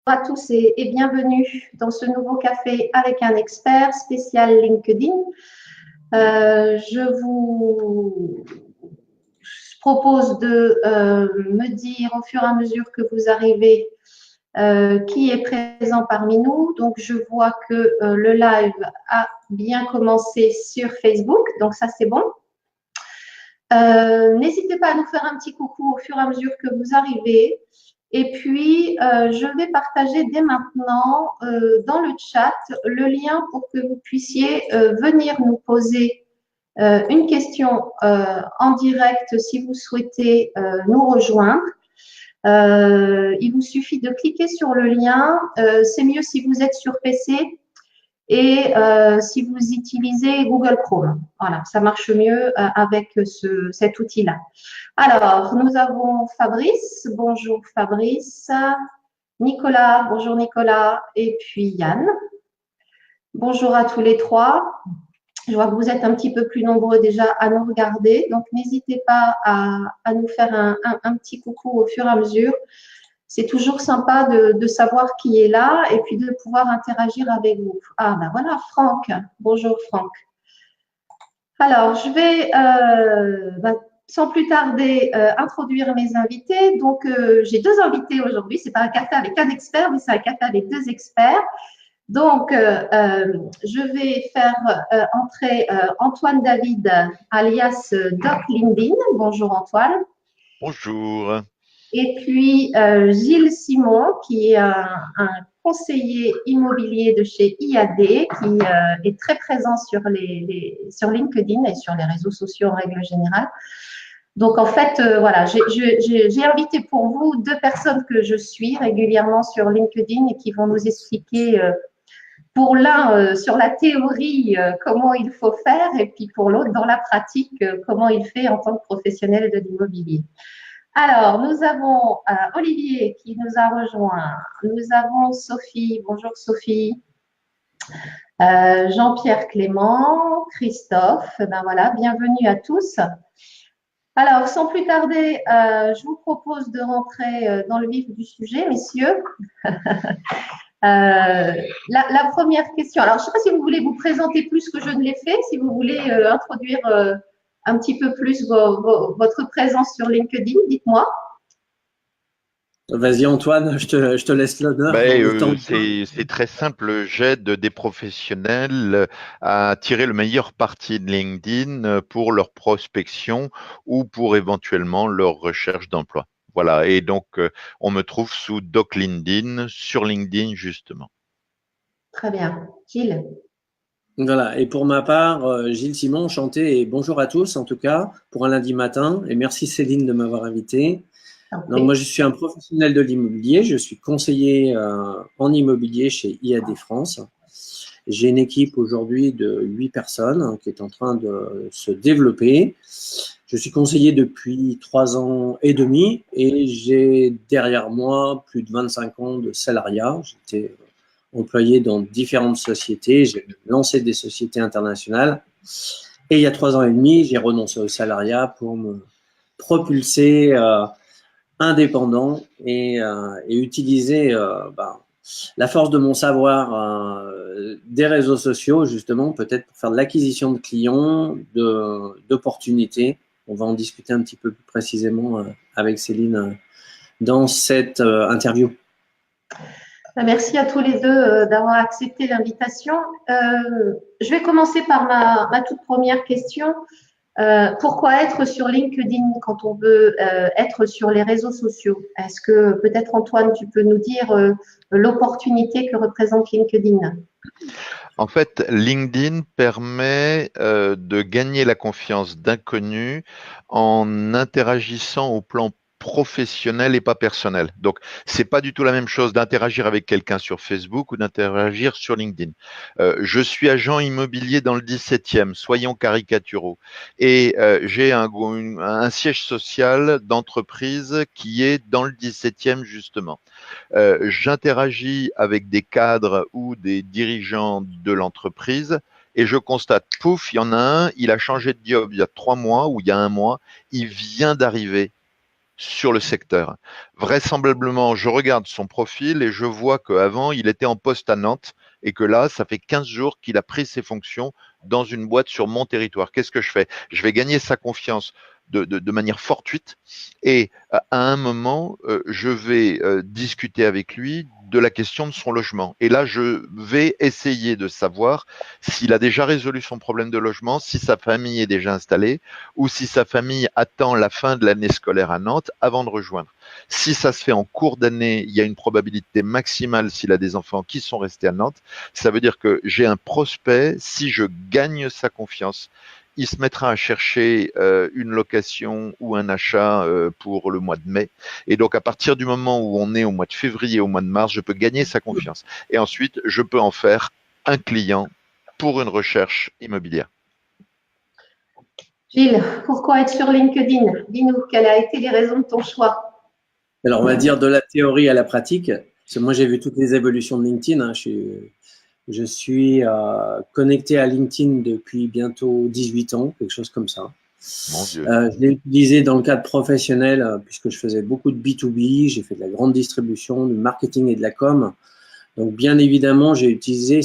À tous et bienvenue dans ce nouveau café avec un expert spécial LinkedIn. Je vous propose de me dire au fur et à mesure que vous arrivez qui est présent parmi nous. Donc, je vois que le live a bien commencé sur Facebook, donc ça c'est bon. N'hésitez pas à nous faire un petit coucou au fur et à mesure que vous arrivez. Et puis, je vais partager dès maintenant dans le chat le lien pour que vous puissiez venir nous poser une question en direct si vous souhaitez nous rejoindre. Il vous suffit de cliquer sur le lien. C'est mieux si vous êtes sur PC et si vous utilisez Google Chrome. Voilà, ça marche mieux avec cet outil-là. Alors, nous avons Fabrice. Bonjour Fabrice. Nicolas. Bonjour Nicolas. Et puis Yann. Bonjour à tous les trois. Je vois que vous êtes un petit peu plus nombreux déjà à nous regarder. Donc, n'hésitez pas à nous faire un petit coucou au fur et à mesure. C'est toujours sympa de savoir qui est là et puis de pouvoir interagir avec vous. Ah, ben voilà, Franck. Bonjour Franck. Alors, je vais sans plus tarder introduire mes invités. Donc, j'ai deux invités aujourd'hui. Ce n'est pas un café avec un expert, mais c'est un café avec deux experts. Donc, je vais faire entrer Antoine David, alias Doc LinkedIn. Bonjour Antoine. Bonjour. Et puis Gilles Simon, qui est un conseiller immobilier de chez IAD, qui est très présent sur LinkedIn et sur les réseaux sociaux en règle générale. Donc, en fait, voilà, j'ai invité pour vous deux personnes que je suis régulièrement sur LinkedIn et qui vont nous expliquer, pour l'un, sur la théorie, comment il faut faire, et puis pour l'autre, dans la pratique, comment il fait en tant que professionnel de l'immobilier. Alors, nous avons Olivier qui nous a rejoint. Nous avons Sophie. Bonjour Sophie. Jean-Pierre Clément, Christophe. Ben voilà, bienvenue à tous. Alors, sans plus tarder, je vous propose de rentrer dans le vif du sujet, messieurs. La première question. Alors, je ne sais pas si vous voulez vous présenter plus que je ne l'ai fait, si vous voulez introduire un petit peu plus votre présence sur LinkedIn, dites-moi. Vas-y Antoine, je te laisse l'honneur. C'est très simple. J'aide des professionnels à tirer le meilleur parti de LinkedIn pour leur prospection ou pour éventuellement leur recherche d'emploi. Voilà. Et donc, on me trouve sous Doc LinkedIn, sur LinkedIn justement. Très bien. Gilles. Voilà, et pour ma part, Gilles Simon, enchanté et bonjour à tous en tout cas pour un lundi matin et merci Céline de m'avoir invité. Donc, moi je suis un professionnel de l'immobilier, je suis conseiller en immobilier chez IAD France. J'ai une équipe aujourd'hui de 8 personnes qui est en train de se développer. Je suis conseiller depuis 3 ans et demi et j'ai derrière moi plus de 25 ans de salariat. J'étais employé dans différentes sociétés, j'ai lancé des sociétés internationales et il y a 3 ans et demi, j'ai renoncé au salariat pour me propulser indépendant et utiliser la force de mon savoir des réseaux sociaux justement peut-être pour faire de l'acquisition de clients, d'opportunités. On va en discuter un petit peu plus précisément avec Céline dans cette interview. Merci à tous les deux d'avoir accepté l'invitation. Je vais commencer par ma toute première question. Pourquoi être sur LinkedIn quand on veut être sur les réseaux sociaux? Est-ce que peut-être Antoine, tu peux nous dire l'opportunité que représente LinkedIn? En fait, LinkedIn permet de gagner la confiance d'inconnus en interagissant au plan professionnel et pas personnel. Donc, c'est pas du tout la même chose d'interagir avec quelqu'un sur Facebook ou d'interagir sur LinkedIn. Je suis agent immobilier dans le 17e, soyons caricaturaux, et j'ai un siège social d'entreprise qui est dans le 17e justement. J'interagis avec des cadres ou des dirigeants de l'entreprise et je constate, pouf, il y en a un, il a changé de job il y a 3 mois ou il y a 1 mois, il vient d'arriver. sur le secteur. Vraisemblablement, je regarde son profil et je vois qu'avant, il était en poste à Nantes et que là, ça fait 15 jours qu'il a pris ses fonctions dans une boîte sur mon territoire. Qu'est-ce que je fais? Je vais gagner sa confiance de manière fortuite et à un moment, je vais discuter avec lui de la question de son logement. Et là, je vais essayer de savoir s'il a déjà résolu son problème de logement, si sa famille est déjà installée ou si sa famille attend la fin de l'année scolaire à Nantes avant de rejoindre. Si ça se fait en cours d'année, il y a une probabilité maximale s'il a des enfants qui sont restés à Nantes. Ça veut dire que j'ai un prospect, si je gagne sa confiance, il se mettra à chercher une location ou un achat pour le mois de mai. Et donc, à partir du moment où on est au mois de février, au mois de mars, je peux gagner sa confiance. Et ensuite, je peux en faire un client pour une recherche immobilière. Gilles, pourquoi être sur LinkedIn? Dis-nous, quelles ont été les raisons de ton choix? Alors, on va dire de la théorie à la pratique. Parce que moi, j'ai vu toutes les évolutions de LinkedIn. Hein. Je suis connecté à LinkedIn depuis bientôt 18 ans, quelque chose comme ça. Mon Dieu. Je l'ai utilisé dans le cadre professionnel puisque je faisais beaucoup de B2B, j'ai fait de la grande distribution, du marketing et de la com. Donc, bien évidemment, j'ai utilisé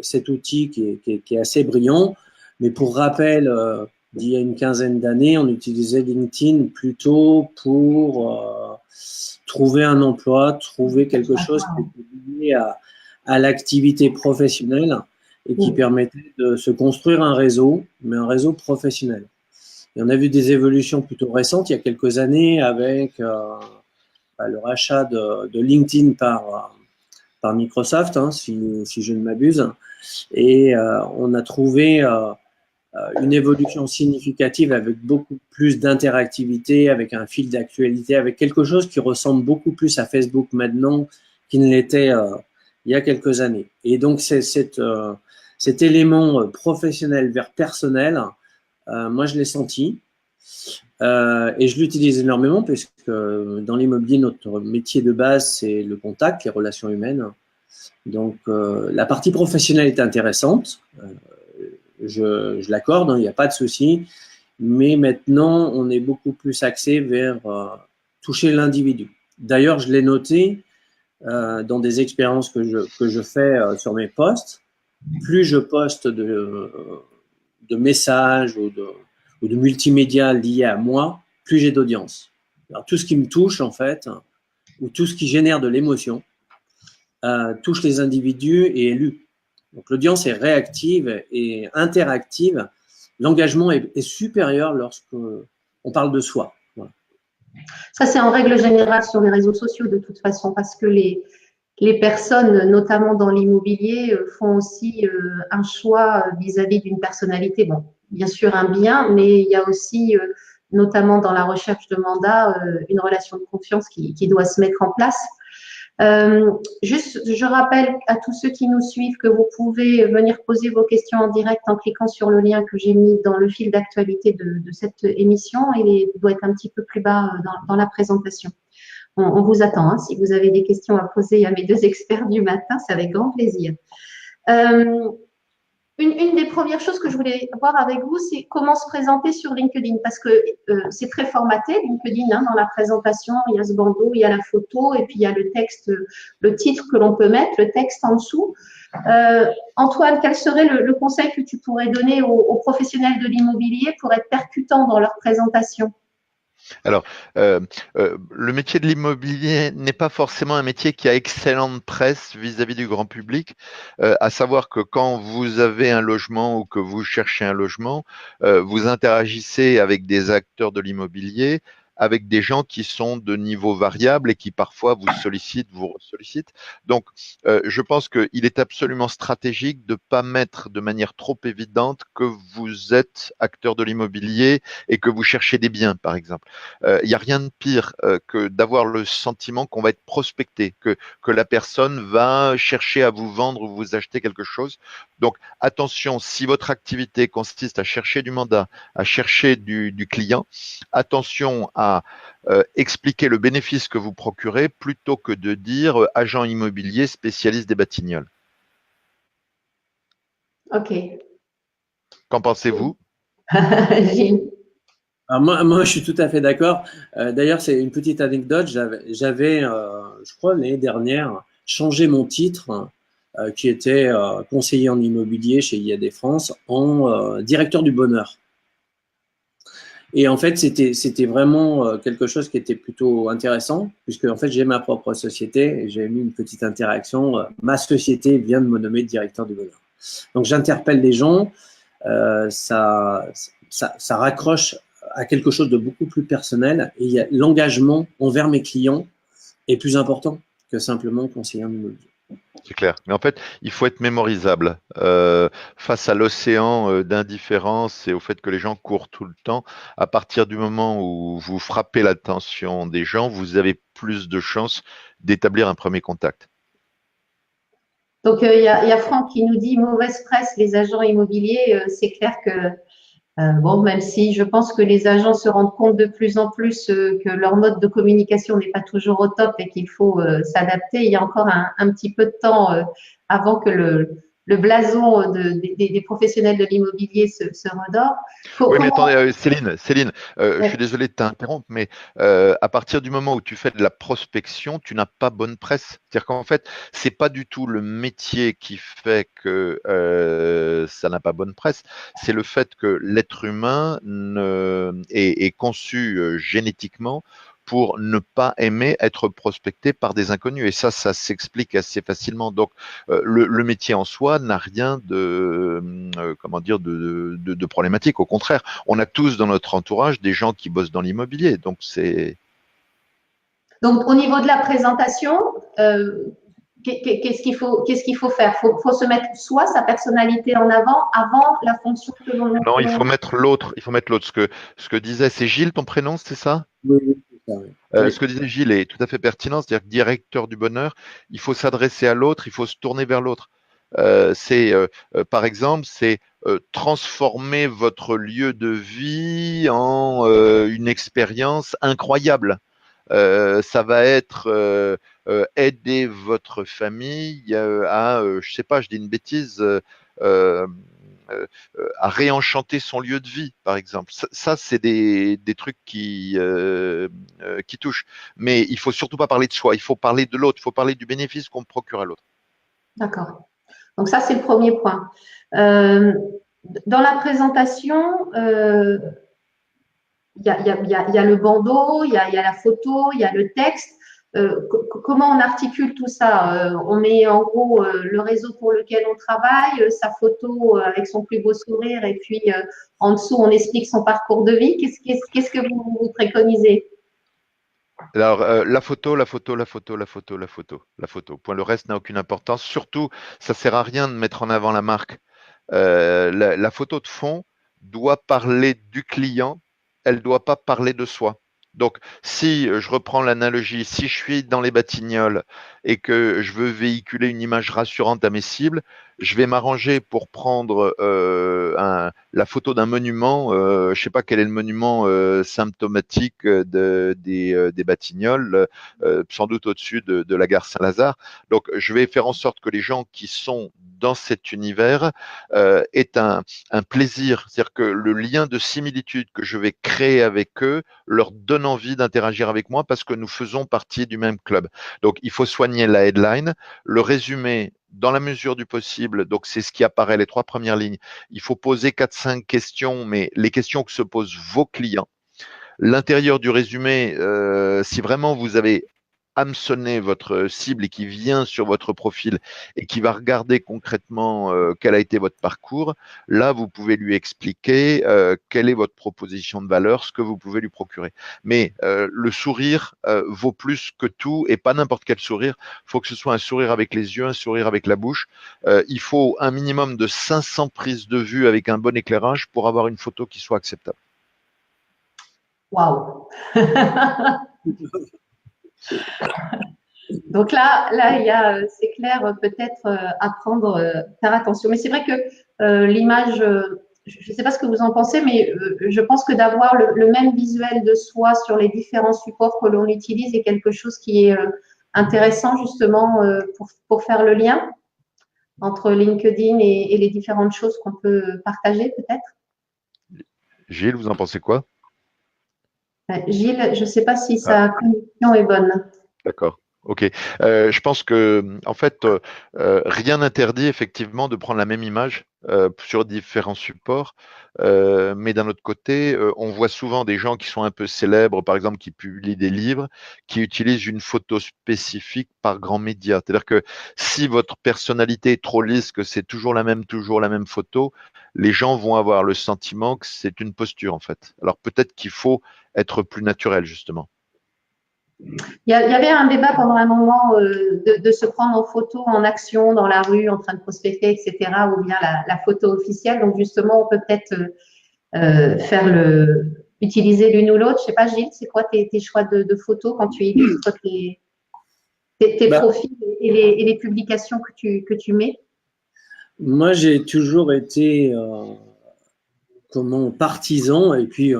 cet outil qui est assez brillant. Mais pour rappel, d'il y a une quinzaine d'années, on utilisait LinkedIn plutôt pour trouver un emploi, trouver quelque chose qui était lié à l'activité professionnelle et qui permettait de se construire un réseau, mais un réseau professionnel. Et on a vu des évolutions plutôt récentes il y a quelques années avec le rachat de LinkedIn par Microsoft, hein, si je ne m'abuse. Et on a trouvé une évolution significative avec beaucoup plus d'interactivité, avec un fil d'actualité, avec quelque chose qui ressemble beaucoup plus à Facebook maintenant qu'il ne l'était il y a quelques années. Et donc, cet élément professionnel vers personnel, moi, je l'ai senti. Et je l'utilise énormément parce que dans l'immobilier, notre métier de base, c'est le contact, les relations humaines. Donc, la partie professionnelle est intéressante. Je l'accorde, hein, il n'y a pas de souci. Mais maintenant, on est beaucoup plus axé vers toucher l'individu. D'ailleurs, je l'ai noté dans des expériences que je fais sur mes posts. Plus je poste de messages ou de multimédia liés à moi, plus j'ai d'audience. Alors, tout ce qui me touche, en fait, ou tout ce qui génère de l'émotion, touche les individus et est lu. Donc, l'audience est réactive et interactive. L'engagement est supérieur lorsqu'on parle de soi. Voilà. Ça, c'est en règle générale sur les réseaux sociaux de toute façon, parce que les personnes, notamment dans l'immobilier, font aussi un choix vis-à-vis d'une personnalité. Bon, bien sûr un bien, mais il y a aussi, notamment dans la recherche de mandat, une relation de confiance qui doit se mettre en place. Juste, je rappelle à tous ceux qui nous suivent que vous pouvez venir poser vos questions en direct en cliquant sur le lien que j'ai mis dans le fil d'actualité de cette émission. Il doit être un petit peu plus bas dans la présentation. On vous attend. Hein. Si vous avez des questions à poser à mes deux experts du matin, c'est avec grand plaisir. Une des premières choses que je voulais voir avec vous, c'est comment se présenter sur LinkedIn, parce que c'est très formaté, LinkedIn, hein, dans la présentation, il y a ce bandeau, il y a la photo, et puis il y a le texte, le titre que l'on peut mettre, le texte en dessous. Antoine, quel serait le conseil que tu pourrais donner aux professionnels de l'immobilier pour être percutants dans leur présentation ? Alors, le métier de l'immobilier n'est pas forcément un métier qui a excellente presse vis-à-vis du grand public, à savoir que quand vous avez un logement ou que vous cherchez un logement, vous interagissez avec des acteurs de l'immobilier, avec des gens qui sont de niveau variable et qui parfois vous sollicitent, vous sollicitent. Donc, je pense qu'il est absolument stratégique de ne pas mettre de manière trop évidente que vous êtes acteur de l'immobilier et que vous cherchez des biens, par exemple. Il n'y a rien de pire que d'avoir le sentiment qu'on va être prospecté, que la personne va chercher à vous vendre ou vous acheter quelque chose. Donc attention, si votre activité consiste à chercher du mandat, à chercher du client, attention à expliquer le bénéfice que vous procurez plutôt que de dire agent immobilier spécialiste des Batignolles. Ok. Qu'en pensez-vous? Gilles. Alors moi, je suis tout à fait d'accord. D'ailleurs, c'est une petite anecdote. J'avais, je crois, l'année dernière, changé mon titre, qui était conseiller en immobilier chez IAD France, en directeur du bonheur. Et en fait, c'était vraiment quelque chose qui était plutôt intéressant, puisque en fait, j'ai ma propre société et j'ai mis une petite interaction. Ma société vient de me nommer directeur du bonheur. Donc, j'interpelle les gens. Ça raccroche à quelque chose de beaucoup plus personnel et l'engagement envers mes clients est plus important que simplement conseiller en immobilier. C'est clair. Mais en fait, il faut être mémorisable. Face à l'océan d'indifférence et au fait que les gens courent tout le temps, à partir du moment où vous frappez l'attention des gens, vous avez plus de chances d'établir un premier contact. Donc, il y a Franck qui nous dit mauvaise presse, les agents immobiliers. C'est clair que, bon, même si je pense que les agents se rendent compte de plus en plus que leur mode de communication n'est pas toujours au top et qu'il faut s'adapter, il y a encore un petit peu de temps avant que le blason des professionnels de l'immobilier se redore. Oui, mais Comment... attendez, Céline, je Ouais. suis désolé de t'interrompre, mais à partir du moment où tu fais de la prospection, tu n'as pas bonne presse. C'est-à-dire qu'en fait, c'est pas du tout le métier qui fait que ça n'a pas bonne presse, c'est le fait que l'être humain est conçu génétiquement pour ne pas aimer être prospecté par des inconnus. Et ça s'explique assez facilement. Donc, le métier en soi n'a rien comment dire, de problématique. Au contraire, on a tous dans notre entourage des gens qui bossent dans l'immobilier. Donc, Donc, au niveau de la présentation, qu'est-ce qu'il faut faire? Faut se mettre soit sa personnalité en avant la fonction que l'on a. Non, il faut mettre l'autre. Il faut mettre l'autre. Ce que disait, c'est Gilles, ton prénom, c'est ça? Oui, oui, c'est ça, oui. Oui. Ce que disait Gilles est tout à fait pertinent, c'est-à-dire que directeur du bonheur, il faut s'adresser à l'autre, il faut se tourner vers l'autre. Par exemple, c'est transformer votre lieu de vie en une expérience incroyable. Ça va être aider votre famille je sais pas, je dis une bêtise, euh, à réenchanter son lieu de vie, par exemple. Ça c'est des trucs qui touchent. Mais il faut surtout pas parler de soi, il faut parler de l'autre, il faut parler du bénéfice qu'on procure à l'autre. D'accord. Donc ça, c'est le premier point. Euh, dans la présentation, il y a le bandeau, il y a la photo, il y a le texte. Comment on articule tout ça? On met en gros le réseau pour lequel on travaille, sa photo avec son plus beau sourire, et puis en dessous, on explique son parcours de vie. Qu'est-ce que vous préconisez? Alors, la photo, la photo, la photo, la photo, la photo, la photo. Point. Le reste n'a aucune importance. Surtout, ça sert à rien de mettre en avant la marque. La photo de fond doit parler du client, elle ne doit pas parler de soi. Donc, si je reprends l'analogie, si je suis dans les Batignolles et que je veux véhiculer une image rassurante à mes cibles, je vais m'arranger pour prendre la photo d'un monument. Je ne sais pas quel est le monument symptomatique des Batignolles, sans doute au-dessus de la gare Saint-Lazare. Donc, je vais faire en sorte que les gens qui sont dans cet univers est un plaisir. C'est-à-dire que le lien de similitude que je vais créer avec eux leur donne envie d'interagir avec moi parce que nous faisons partie du même club. Donc, il faut soigner la headline, le résumé dans la mesure du possible. Donc, c'est ce qui apparaît, les 3 premières lignes. Il faut poser 4-5 questions, mais les questions que se posent vos clients. L'intérieur du résumé, si vraiment vous avez hameçonner votre cible et qui vient sur votre profil et qui va regarder concrètement quel a été votre parcours, là, vous pouvez lui expliquer quelle est votre proposition de valeur, ce que vous pouvez lui procurer. Mais le sourire vaut plus que tout et pas n'importe quel sourire. Il faut que ce soit un sourire avec les yeux, un sourire avec la bouche. Il faut un minimum de 500 prises de vue avec un bon éclairage pour avoir une photo qui soit acceptable. Waouh! Donc là, il y a, c'est clair, peut-être apprendre, faire attention. Mais c'est vrai que l'image, je ne sais pas ce que vous en pensez, mais je pense que d'avoir le même visuel de soi sur les différents supports que l'on utilise est quelque chose qui est intéressant justement pour faire le lien entre LinkedIn et les différentes choses qu'on peut partager peut-être. Gilles, vous en pensez quoi? Gilles, je ne sais pas si sa connexion est bonne. D'accord. Ok. Je pense que, en fait, rien n'interdit effectivement de prendre la même image sur différents supports, mais d'un autre côté, on voit souvent des gens qui sont un peu célèbres, par exemple, qui publient des livres, qui utilisent une photo spécifique par grand média. C'est-à-dire que si votre personnalité est trop lisse, que c'est toujours la même photo, les gens vont avoir le sentiment que c'est une posture, en fait. Alors peut-être qu'il faut être plus naturel, justement. Il y avait un débat pendant un moment de se prendre en photo, en action, dans la rue, en train de prospecter, etc., ou bien la photo officielle. Donc, justement, on peut peut-être utiliser l'une ou l'autre. Je ne sais pas, Gilles, c'est quoi tes choix de photos quand tu illustres tes profils et les publications que tu mets? Moi, j'ai toujours été partisan, et puis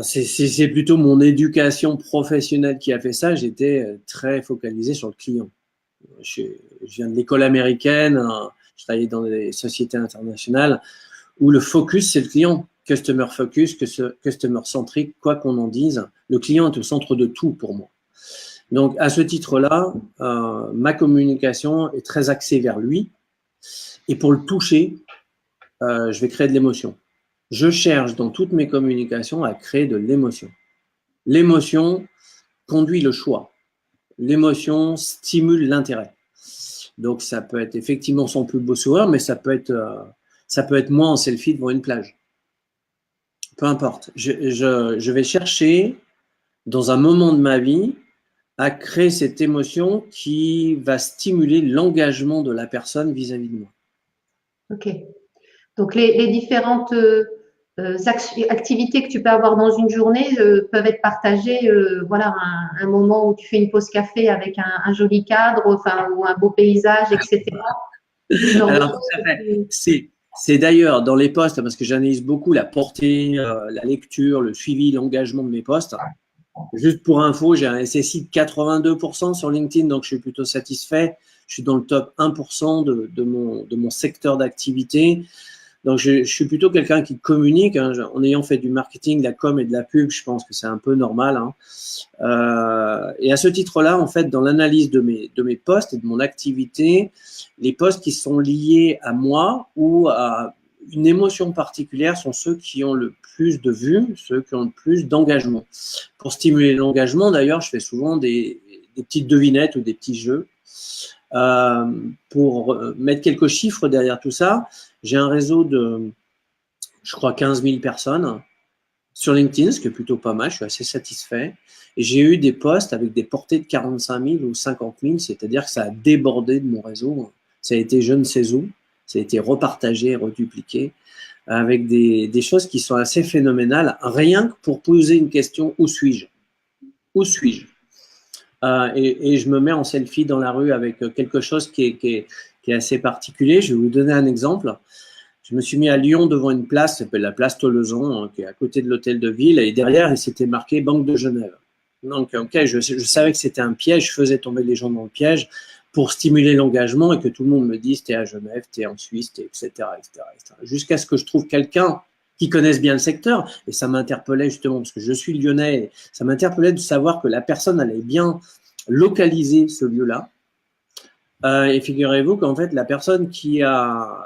c'est plutôt mon éducation professionnelle qui a fait ça. J'étais très focalisé sur le client. Je viens de l'école américaine, je travaillais dans des sociétés internationales où le focus, c'est le client. Customer focus, customer centric, quoi qu'on en dise, le client est au centre de tout pour moi. Donc, à ce titre-là, ma communication est très axée vers lui. Et pour le toucher, je vais créer de l'émotion. Je cherche dans toutes mes communications à créer de l'émotion. L'émotion conduit le choix. L'émotion stimule l'intérêt. Donc, ça peut être effectivement son plus beau sourire, mais ça peut être moi en selfie devant une plage. Peu importe. Je vais chercher, dans un moment de ma vie, à créer cette émotion qui va stimuler l'engagement de la personne vis-à-vis de moi. Ok. Donc, les différentes activités que tu peux avoir dans une journée peuvent être partagées. Voilà, un moment où tu fais une pause café avec un joli cadre, enfin, ou un beau paysage, etc. Alors, c'est d'ailleurs dans les posts, parce que j'analyse beaucoup la portée, la lecture, le suivi, l'engagement de mes posts. Juste pour info, j'ai un SSI de 82% sur LinkedIn, donc je suis plutôt satisfait. Je suis dans le top 1% de mon secteur d'activité. Donc, je suis plutôt quelqu'un qui communique. Hein. En ayant fait du marketing, de la com et de la pub, je pense que c'est un peu normal. Hein. Et à ce titre-là, en fait, dans l'analyse de mes posts et de mon activité, les posts qui sont liés à moi ou à une émotion particulière sont ceux qui ont le plus de vues, ceux qui ont le plus d'engagement. Pour stimuler l'engagement, d'ailleurs, je fais souvent des petites devinettes ou des petits jeux. Pour mettre quelques chiffres derrière tout ça, j'ai un réseau de, je crois, 15 000 personnes sur LinkedIn, ce qui est plutôt pas mal, je suis assez satisfait. Et j'ai eu des posts avec des portées de 45 000 ou 50 000, c'est-à-dire que ça a débordé de mon réseau. Ça a été je ne sais où, ça a été repartagé, redupliqué, avec des choses qui sont assez phénoménales, rien que pour poser une question, où suis-je? Où suis-je? Et je me mets en selfie dans la rue avec quelque chose qui est assez particulier. Je vais vous donner un exemple. Je me suis mis à Lyon devant une place, qui s'appelle la place Tolleson, hein, qui est à côté de l'hôtel de ville, et derrière, il s'était marqué Banque de Genève. Donc, ok, je savais que c'était un piège, je faisais tomber les gens dans le piège pour stimuler l'engagement et que tout le monde me dise t'es à Genève, t'es en Suisse, etc., etc. Jusqu'à ce que je trouve quelqu'un qui connaisse bien le secteur, et ça m'interpellait justement, parce que je suis lyonnais, et ça m'interpellait de savoir que la personne allait bien localiser ce lieu-là. Et figurez-vous qu'en fait, la personne qui a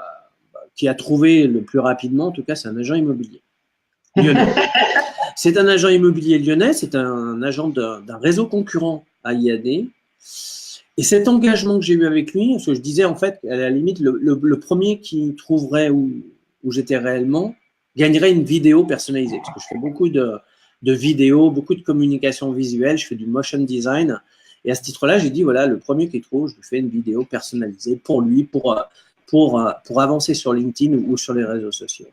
trouvé le plus rapidement, en tout cas, c'est un agent immobilier lyonnais. C'est un agent immobilier lyonnais, c'est un agent d'un réseau concurrent à IAD. Et cet engagement que j'ai eu avec lui, parce que je disais en fait, à la limite, le premier qui trouverait où j'étais réellement, gagnerait une vidéo personnalisée. Parce que je fais beaucoup de vidéos, beaucoup de communication visuelle, je fais du motion design. Et à ce titre-là, j'ai dit, voilà, le premier qui trouve, je lui fais une vidéo personnalisée pour lui, pour avancer sur LinkedIn ou sur les réseaux sociaux.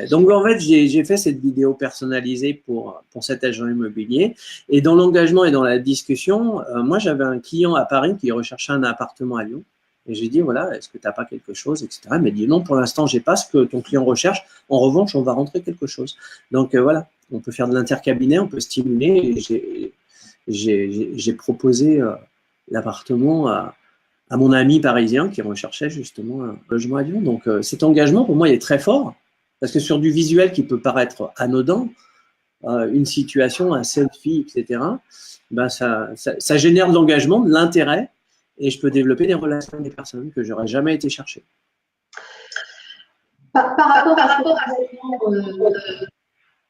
Donc, en fait, j'ai fait cette vidéo personnalisée pour cet agent immobilier. Et dans l'engagement et dans la discussion, moi, j'avais un client à Paris qui recherchait un appartement à Lyon. Et j'ai dit, voilà, est-ce que tu n'as pas quelque chose, etc. Il m'a dit, non, pour l'instant, je n'ai pas ce que ton client recherche. En revanche, on va rentrer quelque chose. Donc, voilà, on peut faire de l'intercabinet, on peut stimuler. Et j'ai proposé l'appartement à mon ami parisien qui recherchait justement un logement à Lyon. Donc, cet engagement, pour moi, il est très fort. Parce que sur du visuel qui peut paraître anodin, une situation, un selfie, etc., ben ça génère de l'engagement, de l'intérêt, et je peux développer des relations avec des personnes que j'aurais jamais été chercher. Par rapport à ce bon,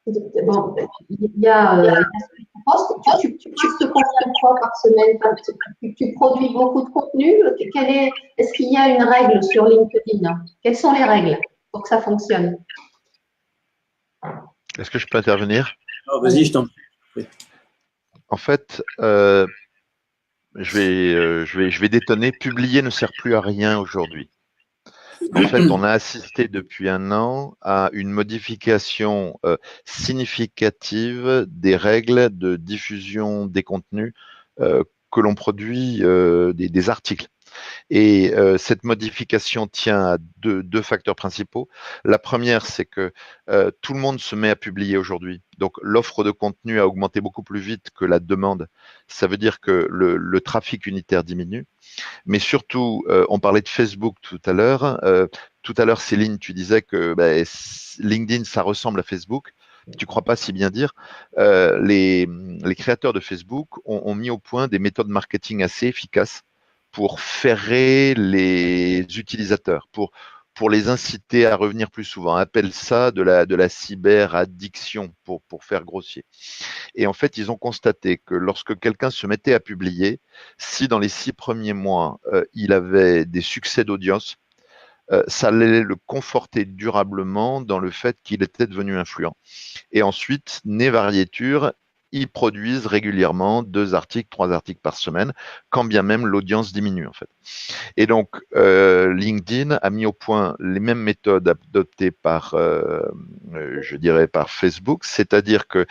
il y a tu postes combien de fois par semaine? Tu produis beaucoup de contenu? Est-ce qu'il y a une règle sur LinkedIn? Quelles sont les règles pour que ça fonctionne? Est-ce que je peux intervenir? Oh, vas-y, je t'en prie. En fait, je vais détonner. Publier ne sert plus à rien aujourd'hui. En fait, on a assisté depuis un an à une modification significative des règles de diffusion des contenus que l'on produit des articles. Et cette modification tient à deux facteurs principaux. La première, c'est que tout le monde se met à publier aujourd'hui. Donc l'offre de contenu a augmenté beaucoup plus vite que la demande. Ça veut dire que le trafic unitaire diminue. Mais surtout, on parlait de Facebook tout à l'heure. Tout à l'heure, Céline, tu disais que LinkedIn, ça ressemble à Facebook. Tu crois pas si bien dire. Les créateurs de Facebook ont mis au point des méthodes marketing assez efficaces pour ferrer les utilisateurs, pour les inciter à revenir plus souvent. On appelle ça de la cyber-addiction, pour faire grossier. Et en fait, ils ont constaté que lorsque quelqu'un se mettait à publier, si dans les 6 premiers mois, il avait des succès d'audience, ça allait le conforter durablement dans le fait qu'il était devenu influent. Et ensuite, né variéture, ils produisent régulièrement 2 articles, 3 articles par semaine, quand bien même l'audience diminue en fait. Et donc, LinkedIn a mis au point les mêmes méthodes adoptées par, je dirais, par Facebook, c'est-à-dire que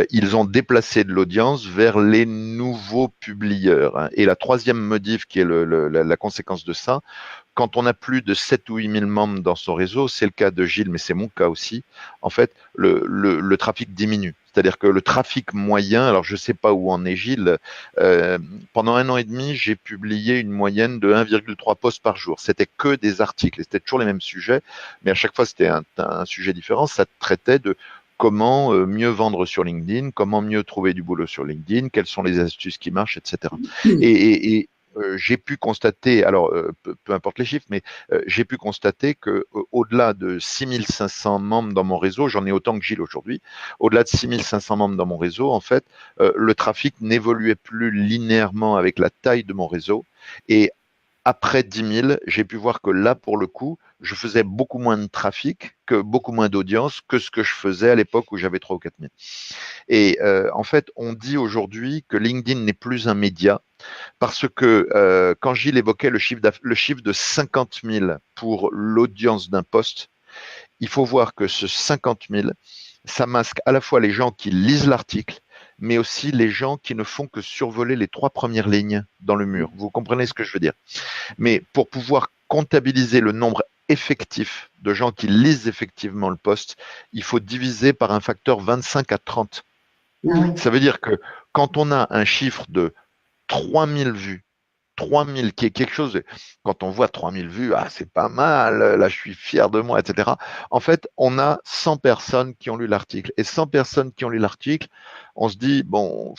ils ont déplacé de l'audience vers les nouveaux publieurs. Hein. Et la troisième modif, qui est la conséquence de ça, quand on a plus de 7 ou 8 000 membres dans son réseau, c'est le cas de Gilles, mais c'est mon cas aussi, en fait, le trafic diminue. C'est-à-dire que le trafic moyen, alors je ne sais pas où en est Gilles, pendant 1 an et demi, j'ai publié une moyenne de 1,3 posts par jour. C'était que des articles, et c'était toujours les mêmes sujets, mais à chaque fois c'était un sujet différent. Ça traitait de comment mieux vendre sur LinkedIn, comment mieux trouver du boulot sur LinkedIn, quelles sont les astuces qui marchent, etc. Et j'ai pu constater, alors peu importe les chiffres, mais j'ai pu constater que au-delà de 6500 membres dans mon réseau, j'en ai autant que Gilles aujourd'hui, au-delà de 6500 membres dans mon réseau, en fait, le trafic n'évoluait plus linéairement avec la taille de mon réseau. Et après 10 000, j'ai pu voir que là, pour le coup, je faisais beaucoup moins de trafic, beaucoup moins d'audience que ce que je faisais à l'époque où j'avais 3 ou 4 000. Et en fait, on dit aujourd'hui que LinkedIn n'est plus un média parce que quand Gilles évoquait le chiffre de 50 000 pour l'audience d'un post, il faut voir que ce 50 000, ça masque à la fois les gens qui lisent l'article, mais aussi les gens qui ne font que survoler les 3 premières lignes dans le mur. Vous comprenez ce que je veux dire? Mais pour pouvoir comptabiliser le nombre effectif de gens qui lisent effectivement le post, il faut diviser par un facteur 25 à 30. Ça veut dire que quand on a un chiffre de 3000 vues, 3000 qui est quelque chose, quand on voit 3000 vues, ah c'est pas mal, là je suis fier de moi, etc. En fait, on a 100 personnes qui ont lu l'article. Et 100 personnes qui ont lu l'article, on se dit, bon,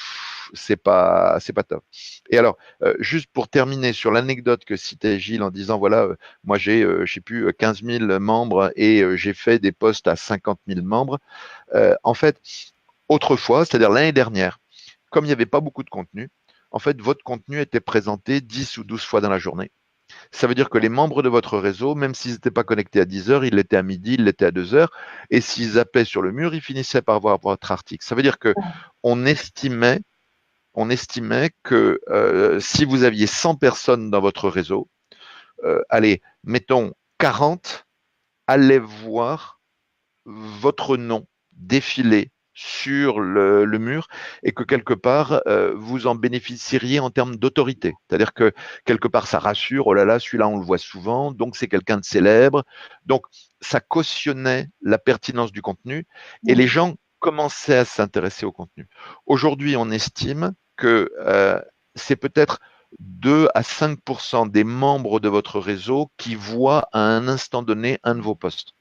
c'est pas top. Et alors, juste pour terminer sur l'anecdote que citait Gilles en disant, voilà, moi j'ai, je sais plus, 15 000 membres et j'ai fait des posts à 50 000 membres. En fait, autrefois, c'est-à-dire l'année dernière, comme il n'y avait pas beaucoup de contenu, en fait, votre contenu était présenté 10 ou 12 fois dans la journée. Ça veut dire que les membres de votre réseau, même s'ils n'étaient pas connectés à 10 heures, ils l'étaient à midi, ils l'étaient à 2 heures, et s'ils zappaient sur le mur, ils finissaient par voir votre article. Ça veut dire que on estimait que si vous aviez 100 personnes dans votre réseau, allez, mettons 40 allaient voir votre nom défiler sur le mur et que quelque part, vous en bénéficieriez en termes d'autorité. C'est-à-dire que quelque part, ça rassure, oh là là, celui-là, on le voit souvent, donc c'est quelqu'un de célèbre. Donc, ça cautionnait la pertinence du contenu et les gens commençaient à s'intéresser au contenu. Aujourd'hui, on estime que c'est peut-être 2 à 5% des membres de votre réseau qui voient à un instant donné un de vos posts.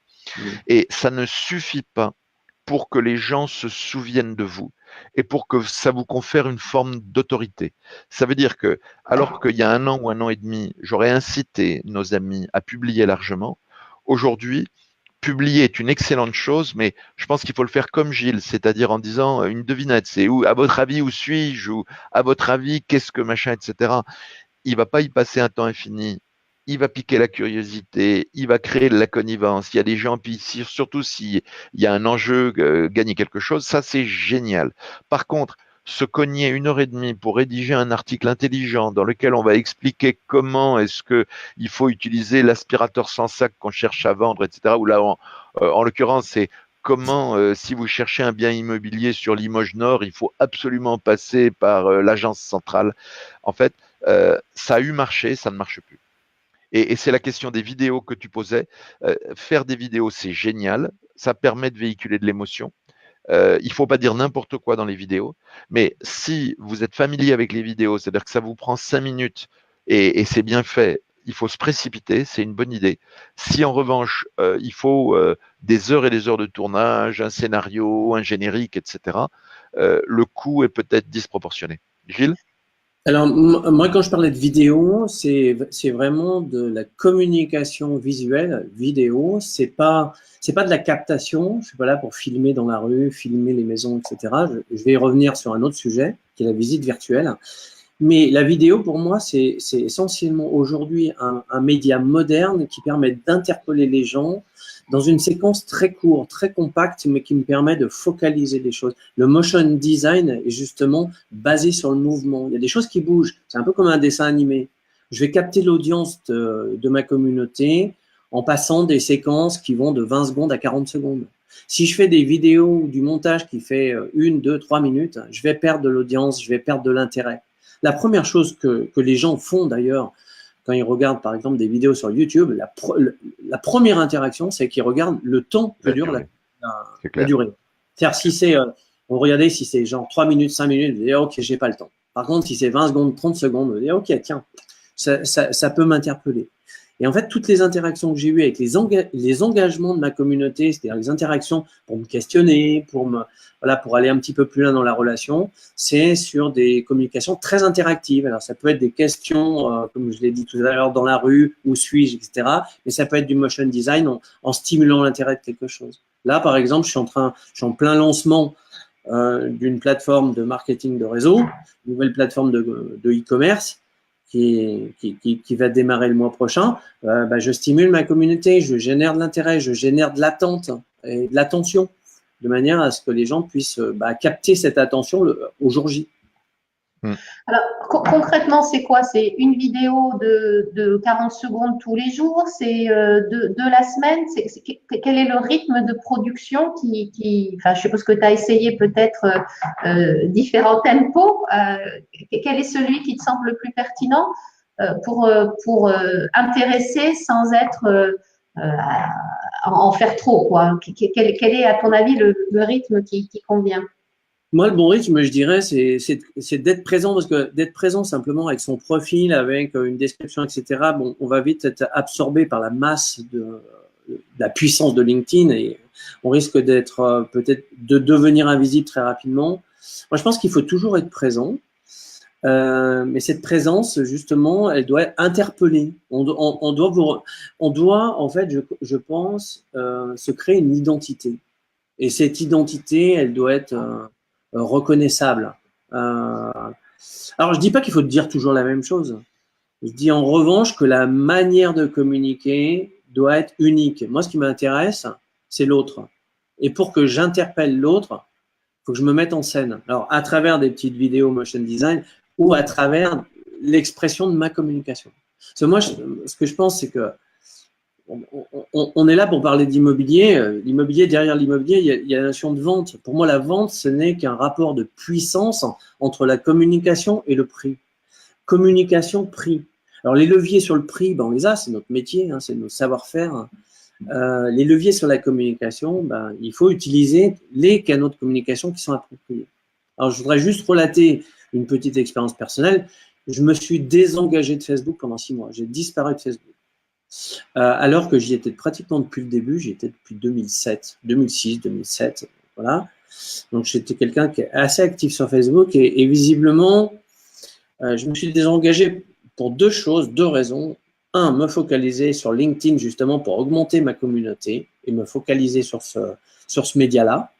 Et ça ne suffit pas pour que les gens se souviennent de vous et pour que ça vous confère une forme d'autorité. Ça veut dire que, alors qu'il y a 1 an ou 1 an et demi, j'aurais incité nos amis à publier largement, aujourd'hui, publier est une excellente chose, mais je pense qu'il faut le faire comme Gilles, c'est-à-dire en disant une devinette, c'est où, à votre avis, où suis-je, ou à votre avis, qu'est-ce que machin, etc. Il va pas y passer un temps infini. Il va piquer la curiosité, il va créer de la connivence. Il y a des gens, puis surtout s'il y a un enjeu, gagner quelque chose, ça c'est génial. Par contre, se cogner 1 heure et demie pour rédiger un article intelligent dans lequel on va expliquer comment est-ce que il faut utiliser l'aspirateur sans sac qu'on cherche à vendre, etc. Ou là, en l'occurrence, c'est comment, si vous cherchez un bien immobilier sur Limoges Nord, il faut absolument passer par l'agence centrale. En fait, ça a eu marché, ça ne marche plus. Et c'est la question des vidéos que tu posais. Faire des vidéos, c'est génial. Ça permet de véhiculer de l'émotion. Il ne faut pas dire n'importe quoi dans les vidéos. Mais si vous êtes familier avec les vidéos, c'est-à-dire que ça vous prend 5 minutes et c'est bien fait, il faut se précipiter, c'est une bonne idée. Si en revanche, il faut des heures et des heures de tournage, un scénario, un générique, etc., le coût est peut-être disproportionné. Gilles? Alors, moi, quand je parlais de vidéo, c'est vraiment de la communication visuelle, vidéo. C'est pas de la captation. Je suis pas là pour filmer dans la rue, filmer les maisons, etc. Je vais y revenir sur un autre sujet, qui est la visite virtuelle. Mais la vidéo, pour moi, c'est essentiellement aujourd'hui un média moderne qui permet d'interpeller les gens dans une séquence très courte, très compacte, mais qui me permet de focaliser des choses. Le motion design est justement basé sur le mouvement. Il y a des choses qui bougent. C'est un peu comme un dessin animé. Je vais capter l'audience de ma communauté en passant des séquences qui vont de 20 secondes à 40 secondes. Si je fais des vidéos ou du montage qui fait 1, 2, 3 minutes, je vais perdre de l'audience, je vais perdre de l'intérêt. La première chose que les gens font d'ailleurs, quand ils regardent par exemple des vidéos sur YouTube, la première interaction, c'est qu'ils regardent le temps que dure la durée. C'est-à-dire si c'est, on regardait si c'est genre 3 minutes, 5 minutes, vous dites ok, j'ai pas le temps. Par contre, si c'est 20 secondes, 30 secondes, vous dites ok, tiens, ça peut m'interpeller. Et en fait, toutes les interactions que j'ai eues avec les engagements de ma communauté, c'est-à-dire les interactions pour me questionner, pour aller un petit peu plus loin dans la relation, c'est sur des communications très interactives. Alors, ça peut être des questions, comme je l'ai dit tout à l'heure, dans la rue, où suis-je, etc. Mais ça peut être du motion design en stimulant l'intérêt de quelque chose. Là, par exemple, je suis en plein lancement d'une plateforme de marketing de réseau, une nouvelle plateforme de e-commerce, qui va démarrer le mois prochain, je stimule ma communauté, je génère de l'intérêt, je génère de l'attente et de l'attention, de manière à ce que les gens puissent capter cette attention au jour J. Alors, concrètement, c'est quoi? C'est une vidéo de 40 secondes tous les jours? C'est de la semaine? Quel est le rythme de production enfin, je suppose que tu as essayé peut-être différents tempos. Quel est celui qui te semble le plus pertinent pour intéresser sans être en faire trop, quoi? Quel est, à ton avis, le rythme qui convient? Moi, le bon rythme, je dirais, c'est d'être présent, parce que d'être présent simplement avec son profil, avec une description, etc., bon, on va vite être absorbé par la masse de la puissance de LinkedIn et on risque d'être peut-être de devenir invisible très rapidement. Moi, je pense qu'il faut toujours être présent, mais cette présence, justement, elle doit interpeller. On doit, en fait, je pense, se créer une identité. Et cette identité, elle doit être reconnaissable. Alors, je dis pas qu'il faut dire toujours la même chose. Je dis en revanche que la manière de communiquer doit être unique. Moi, ce qui m'intéresse, c'est l'autre. Et pour que j'interpelle l'autre, il faut que je me mette en scène. Alors, à travers des petites vidéos motion design ou à travers l'expression de ma communication. Parce que moi, ce que je pense, c'est que on est là pour parler d'immobilier. L'immobilier, derrière l'immobilier, il y a la notion de vente. Pour moi, la vente, ce n'est qu'un rapport de puissance entre la communication et le prix. Communication, prix. Alors, les leviers sur le prix, on les a, c'est notre métier, c'est notre savoir-faire. Les leviers sur la communication, il faut utiliser les canaux de communication qui sont appropriés. Alors, je voudrais juste relater une petite expérience personnelle. Je me suis désengagé de Facebook pendant 6 mois. J'ai disparu de Facebook. Alors que j'y étais pratiquement depuis le début, j'y étais depuis 2007, 2006, 2007. Voilà. Donc, j'étais quelqu'un qui est assez actif sur Facebook et visiblement, je me suis désengagé pour deux choses, deux raisons. Un, me focaliser sur LinkedIn justement pour augmenter ma communauté et me focaliser sur ce média-là.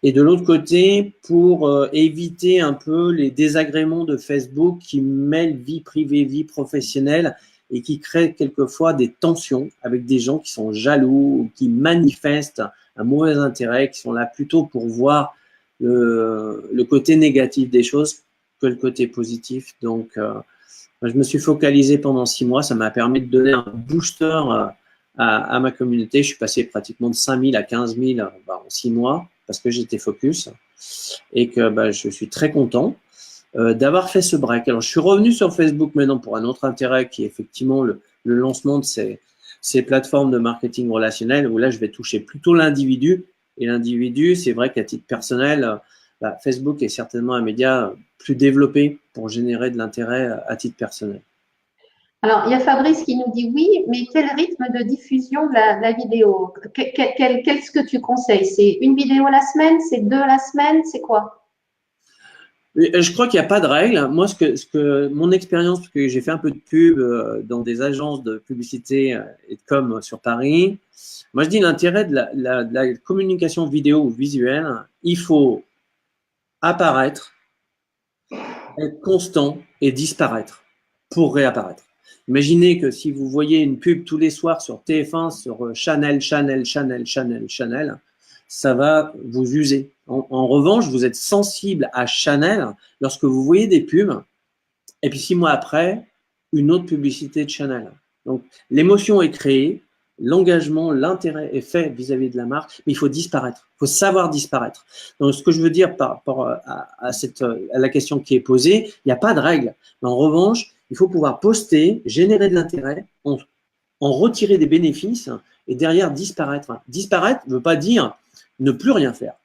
Et de l'autre côté, pour éviter un peu les désagréments de Facebook qui mêlent vie privée, vie professionnelle et qui créent quelquefois des tensions avec des gens qui sont jaloux ou qui manifestent un mauvais intérêt, qui sont là plutôt pour voir le côté négatif des choses que le côté positif. Donc, je me suis focalisé pendant 6 mois. Ça m'a permis de donner un booster à ma communauté. Je suis passé pratiquement de 5 000 à 15 000 en 6 mois parce que j'étais focus et que je suis très content d'avoir fait ce break. Alors, je suis revenu sur Facebook maintenant pour un autre intérêt qui est effectivement le lancement de ces plateformes de marketing relationnel où là, je vais toucher plutôt l'individu. Et l'individu, c'est vrai qu'à titre personnel, Facebook est certainement un média plus développé pour générer de l'intérêt à titre personnel. Alors, il y a Fabrice qui nous dit oui, mais quel rythme de diffusion de la vidéo? Qu'est-ce que tu conseilles? C'est une vidéo la semaine? C'est 2 la semaine? C'est quoi? Je crois qu'il n'y a pas de règle. Moi, mon expérience, parce que j'ai fait un peu de pub dans des agences de publicité et de com sur Paris, moi je dis l'intérêt de la communication vidéo ou visuelle, il faut apparaître, être constant et disparaître pour réapparaître. Imaginez que si vous voyez une pub tous les soirs sur TF1, sur Chanel, ça va vous user. En revanche, vous êtes sensible à Chanel lorsque vous voyez des pubs et puis 6 mois après, une autre publicité de Chanel. Donc, l'émotion est créée, l'engagement, l'intérêt est fait vis-à-vis de la marque, mais il faut disparaître. Il faut savoir disparaître. Donc, ce que je veux dire par rapport à la question qui est posée, il n'y a pas de règle. Mais en revanche, il faut pouvoir poster, générer de l'intérêt, en retirer des bénéfices et derrière disparaître. Disparaître ne veut pas dire ne plus rien faire,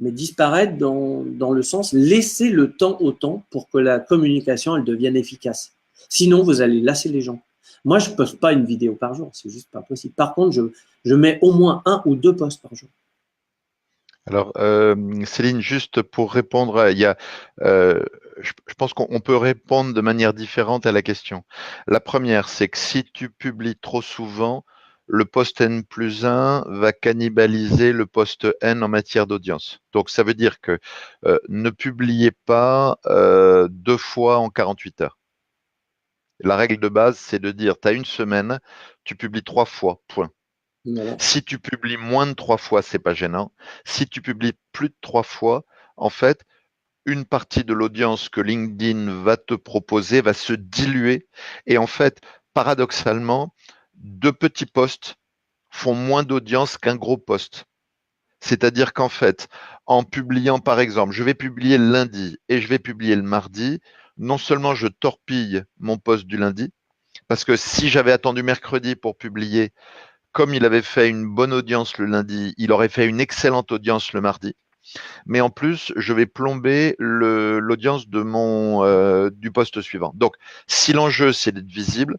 mais disparaître dans le sens laisser le temps au temps pour que la communication elle devienne efficace. Sinon, vous allez lasser les gens. Moi, je ne poste pas une vidéo par jour, c'est juste pas possible. Par contre, je mets au moins 1 ou 2 posts par jour. Alors, Céline, juste pour répondre, je pense qu'on peut répondre de manière différente à la question. La première, c'est que si tu publies trop souvent, le post N+1 va cannibaliser le post N en matière d'audience. Donc, ça veut dire que ne publiez pas 2 fois en 48 heures. La règle de base, c'est de dire, tu as une semaine, tu publies 3 fois, point. Voilà. Si tu publies moins de 3 fois, c'est pas gênant. Si tu publies plus de 3 fois, en fait, une partie de l'audience que LinkedIn va te proposer va se diluer. Et en fait, paradoxalement, 2 petits posts font moins d'audience qu'un gros post. C'est-à-dire qu'en fait, en publiant, par exemple, je vais publier le lundi et je vais publier le mardi, non seulement je torpille mon post du lundi, parce que si j'avais attendu mercredi pour publier, comme il avait fait une bonne audience le lundi, il aurait fait une excellente audience le mardi. Mais en plus, je vais plomber l'audience du poste suivant. Donc, si l'enjeu c'est d'être visible,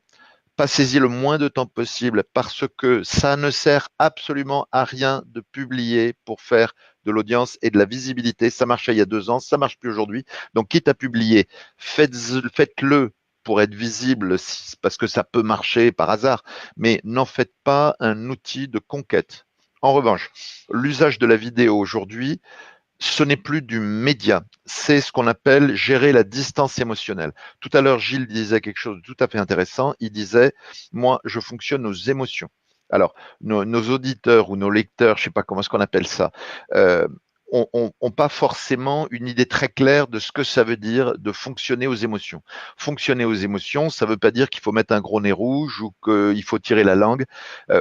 passez-y le moins de temps possible parce que ça ne sert absolument à rien de publier pour faire de l'audience et de la visibilité. Ça marchait il y a 2 ans, ça marche plus aujourd'hui. Donc, quitte à publier, faites-le pour être visible parce que ça peut marcher par hasard, mais n'en faites pas un outil de conquête. En revanche, l'usage de la vidéo aujourd'hui, ce n'est plus du média, c'est ce qu'on appelle gérer la distance émotionnelle. Tout à l'heure, Gilles disait quelque chose de tout à fait intéressant. Il disait, moi, je fonctionne aux émotions. Alors, nos auditeurs ou nos lecteurs, je ne sais pas comment est-ce qu'on appelle ça, ont pas forcément une idée très claire de ce que ça veut dire de fonctionner aux émotions. Fonctionner aux émotions, ça ne veut pas dire qu'il faut mettre un gros nez rouge ou qu'il faut tirer la langue.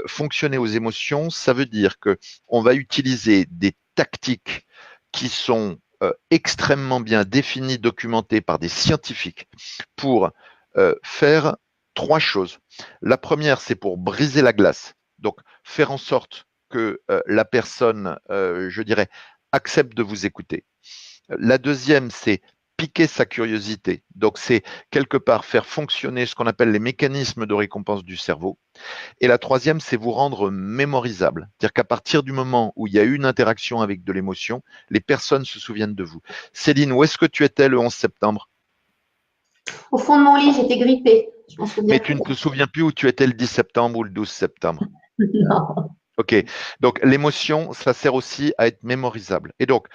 Fonctionner aux émotions, ça veut dire que on va utiliser des tactiques qui sont extrêmement bien définies, documentées par des scientifiques pour faire 3 choses. La première, c'est pour briser la glace. Donc, faire en sorte que la personne, je dirais, accepte de vous écouter. La deuxième, c'est piquer sa curiosité. Donc, c'est quelque part faire fonctionner ce qu'on appelle les mécanismes de récompense du cerveau. Et la troisième, c'est vous rendre mémorisable. C'est-à-dire qu'à partir du moment où il y a eu une interaction avec de l'émotion, les personnes se souviennent de vous. Céline, où est-ce que tu étais le 11 septembre? Au fond de mon lit, j'étais grippée. Mais tu ne te souviens plus où tu étais le 10 septembre ou le 12 septembre? Non. Ok, donc l'émotion, ça sert aussi à être mémorisable. Et donc,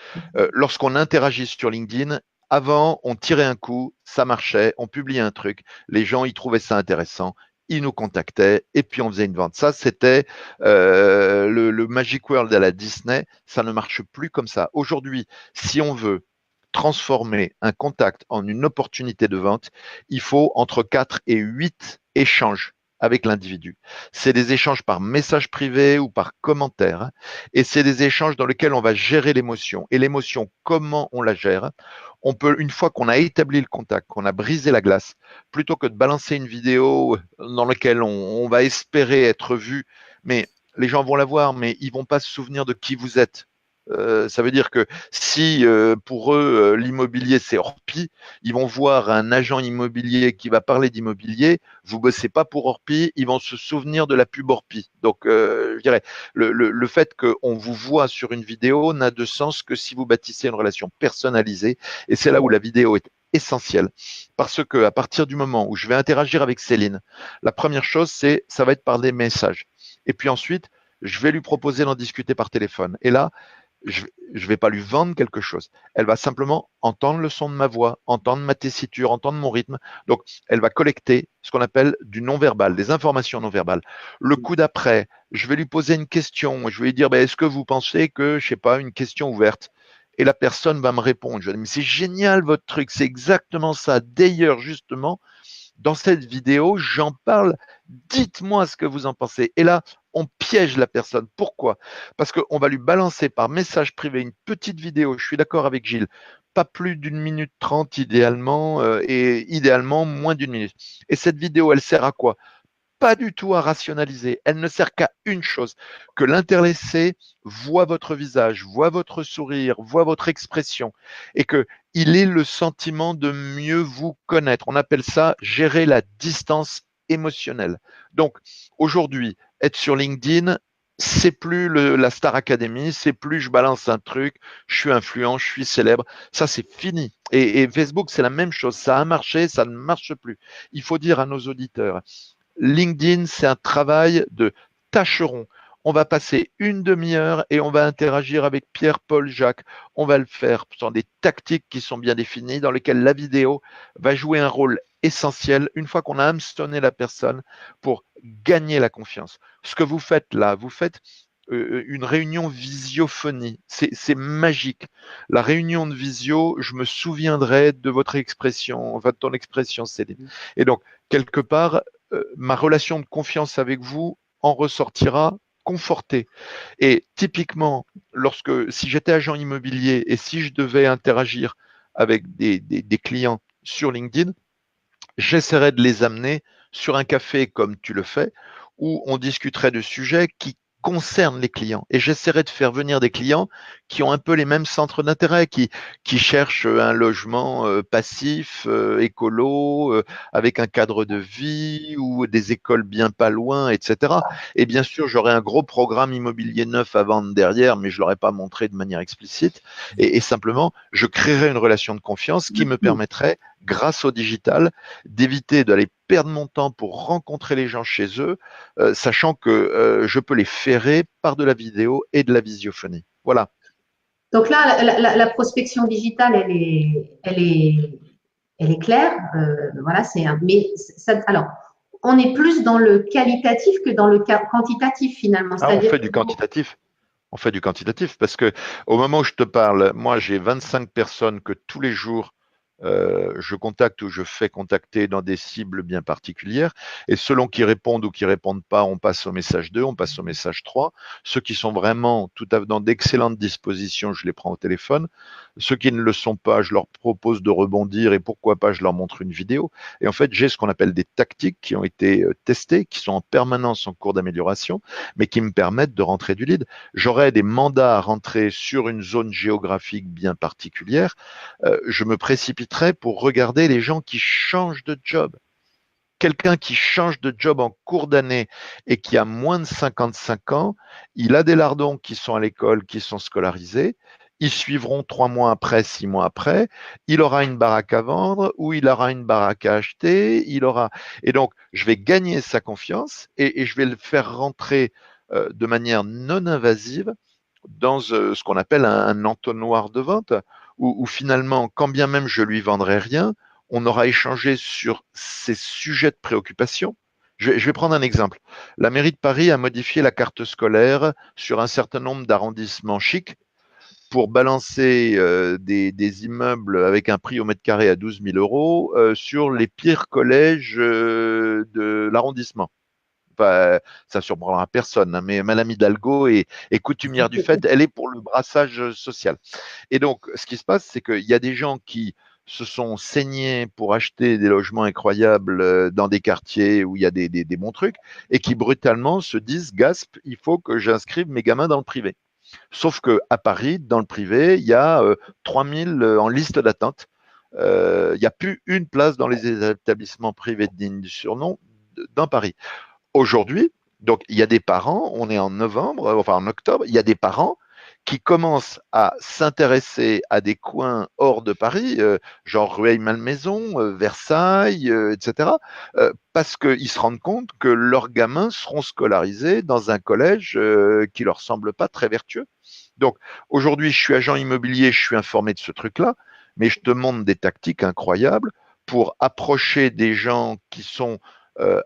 lorsqu'on interagit sur LinkedIn, avant, on tirait un coup, ça marchait, on publiait un truc, les gens, ils trouvaient ça intéressant, ils nous contactaient, et puis on faisait une vente. Ça, c'était le Magic World à la Disney, ça ne marche plus comme ça. Aujourd'hui, si on veut transformer un contact en une opportunité de vente, il faut entre 4 et 8 échanges avec l'individu. C'est des échanges par message privé ou par commentaire, hein, et c'est des échanges dans lesquels on va gérer l'émotion. Et l'émotion, comment on la gère? On peut, une fois qu'on a établi le contact, qu'on a brisé la glace, plutôt que de balancer une vidéo dans laquelle on va espérer être vu, mais les gens vont la voir, mais ils vont pas se souvenir de qui vous êtes. Ça veut dire que si pour eux l'immobilier c'est Orpi, ils vont voir un agent immobilier qui va parler d'immobilier. Vous bossez pas pour Orpi, ils vont se souvenir de la pub Orpi. Donc je dirais le fait qu'on vous voit sur une vidéo n'a de sens que si vous bâtissez une relation personnalisée. Et c'est là où la vidéo est essentielle, parce que à partir du moment où je vais interagir avec Céline, la première chose c'est ça va être par des messages. Et puis ensuite je vais lui proposer d'en discuter par téléphone. Et là je ne vais pas lui vendre quelque chose. Elle va simplement entendre le son de ma voix, entendre ma tessiture, entendre mon rythme. Donc, elle va collecter ce qu'on appelle du non-verbal, des informations non-verbales. Le coup d'après, je vais lui poser une question. Je vais lui dire, est-ce que vous pensez que, je sais pas, une question ouverte? Et la personne va me répondre. Je vais dire, mais c'est génial votre truc, c'est exactement ça. D'ailleurs, justement, dans cette vidéo, j'en parle. Dites-moi ce que vous en pensez. Et là, on piège la personne. Pourquoi? Parce qu'on va lui balancer par message privé une petite vidéo. Je suis d'accord avec Gilles. Pas plus d'une minute 30 idéalement, et idéalement moins d'une minute. Et cette vidéo, elle sert à quoi? Pas du tout à rationaliser. Elle ne sert qu'à une chose, que l'intéressé voit votre visage, voit votre sourire, voit votre expression, et que il ait le sentiment de mieux vous connaître. On appelle ça gérer la distance émotionnelle. Donc, aujourd'hui, être sur LinkedIn, c'est plus la Star Academy, c'est plus je balance un truc, je suis influent, je suis célèbre. Ça, c'est fini. Et Facebook, c'est la même chose. Ça a marché, ça ne marche plus. Il faut dire à nos auditeurs, LinkedIn, c'est un travail de tâcheron. On va passer une demi-heure et on va interagir avec Pierre, Paul, Jacques. On va le faire dans des tactiques qui sont bien définies, dans lesquelles la vidéo va jouer un rôle essentiel une fois qu'on a hamstonné la personne pour gagner la confiance. Ce que vous faites là, vous faites une réunion visiophonie. C'est magique. La réunion de visio, je me souviendrai de votre expression, enfin de ton expression, Céline. Et donc, quelque part, ma relation de confiance avec vous en ressortira confortée. Et typiquement, si j'étais agent immobilier et si je devais interagir avec des clients sur LinkedIn, j'essaierais de les amener sur un café comme tu le fais, où on discuterait de sujets qui concernent les clients. Et j'essaierai de faire venir des clients qui ont un peu les mêmes centres d'intérêt, qui cherchent un logement passif, écolo, avec un cadre de vie ou des écoles bien pas loin, etc. Et bien sûr, j'aurai un gros programme immobilier neuf à vendre derrière, mais je ne l'aurais pas montré de manière explicite. Et simplement, je créerai une relation de confiance qui me permettrait, grâce au digital, d'éviter d'aller perdre mon temps pour rencontrer les gens chez eux, sachant que je peux les ferrer par de la vidéo et de la visiophonie. Voilà. Donc là, la prospection digitale, elle est claire. Voilà, mais ça, alors, on est plus dans le qualitatif que dans le quantitatif finalement. On fait du quantitatif. On fait du quantitatif parce que au moment où je te parle, moi j'ai 25 personnes que tous les jours je contacte ou je fais contacter dans des cibles bien particulières. Et selon qui répondent ou qui répondent pas, on passe au message 2, on passe au message 3. Ceux qui sont vraiment tout à fait dans d'excellentes dispositions, je les prends au téléphone. Ceux qui ne le sont pas, je leur propose de rebondir et pourquoi pas, je leur montre une vidéo. Et en fait, j'ai ce qu'on appelle des tactiques qui ont été testées, qui sont en permanence en cours d'amélioration, mais qui me permettent de rentrer du lead. J'aurai des mandats à rentrer sur une zone géographique bien particulière. Je me précipite profiterai pour regarder les gens qui changent de job. Quelqu'un qui change de job en cours d'année et qui a moins de 55 ans, il a des lardons qui sont à l'école, qui sont scolarisés. Ils suivront 3 mois après, 6 mois après. Il aura une baraque à vendre ou il aura une baraque à acheter. Et donc, je vais gagner sa confiance et je vais le faire rentrer de manière non invasive dans ce qu'on appelle un entonnoir de vente où finalement, quand bien même je lui vendrai rien, on aura échangé sur ces sujets de préoccupation. Je vais prendre un exemple. La mairie de Paris a modifié la carte scolaire sur un certain nombre d'arrondissements chics pour balancer des immeubles avec un prix au mètre carré à 12 000 euros sur les pires collèges de l'arrondissement. Enfin, ça surprendra personne, hein, mais Madame Hidalgo est coutumière du fait, elle est pour le brassage social. Et donc, ce qui se passe, c'est qu'il y a des gens qui se sont saignés pour acheter des logements incroyables dans des quartiers où il y a des bons trucs et qui brutalement se disent, gasp, il faut que j'inscrive mes gamins dans le privé. Sauf qu'à Paris, dans le privé, il y a 3000 en liste d'attente. Il n'y a plus une place dans les établissements privés dignes du surnom dans Paris. Aujourd'hui, donc il y a des parents, on est en novembre, enfin en octobre, il y a des parents qui commencent à s'intéresser à des coins hors de Paris, genre Rueil-Malmaison, Versailles, etc., parce qu'ils se rendent compte que leurs gamins seront scolarisés dans un collège qui leur semble pas très vertueux. Donc aujourd'hui, je suis agent immobilier, je suis informé de ce truc-là, mais je te montre des tactiques incroyables pour approcher des gens qui sont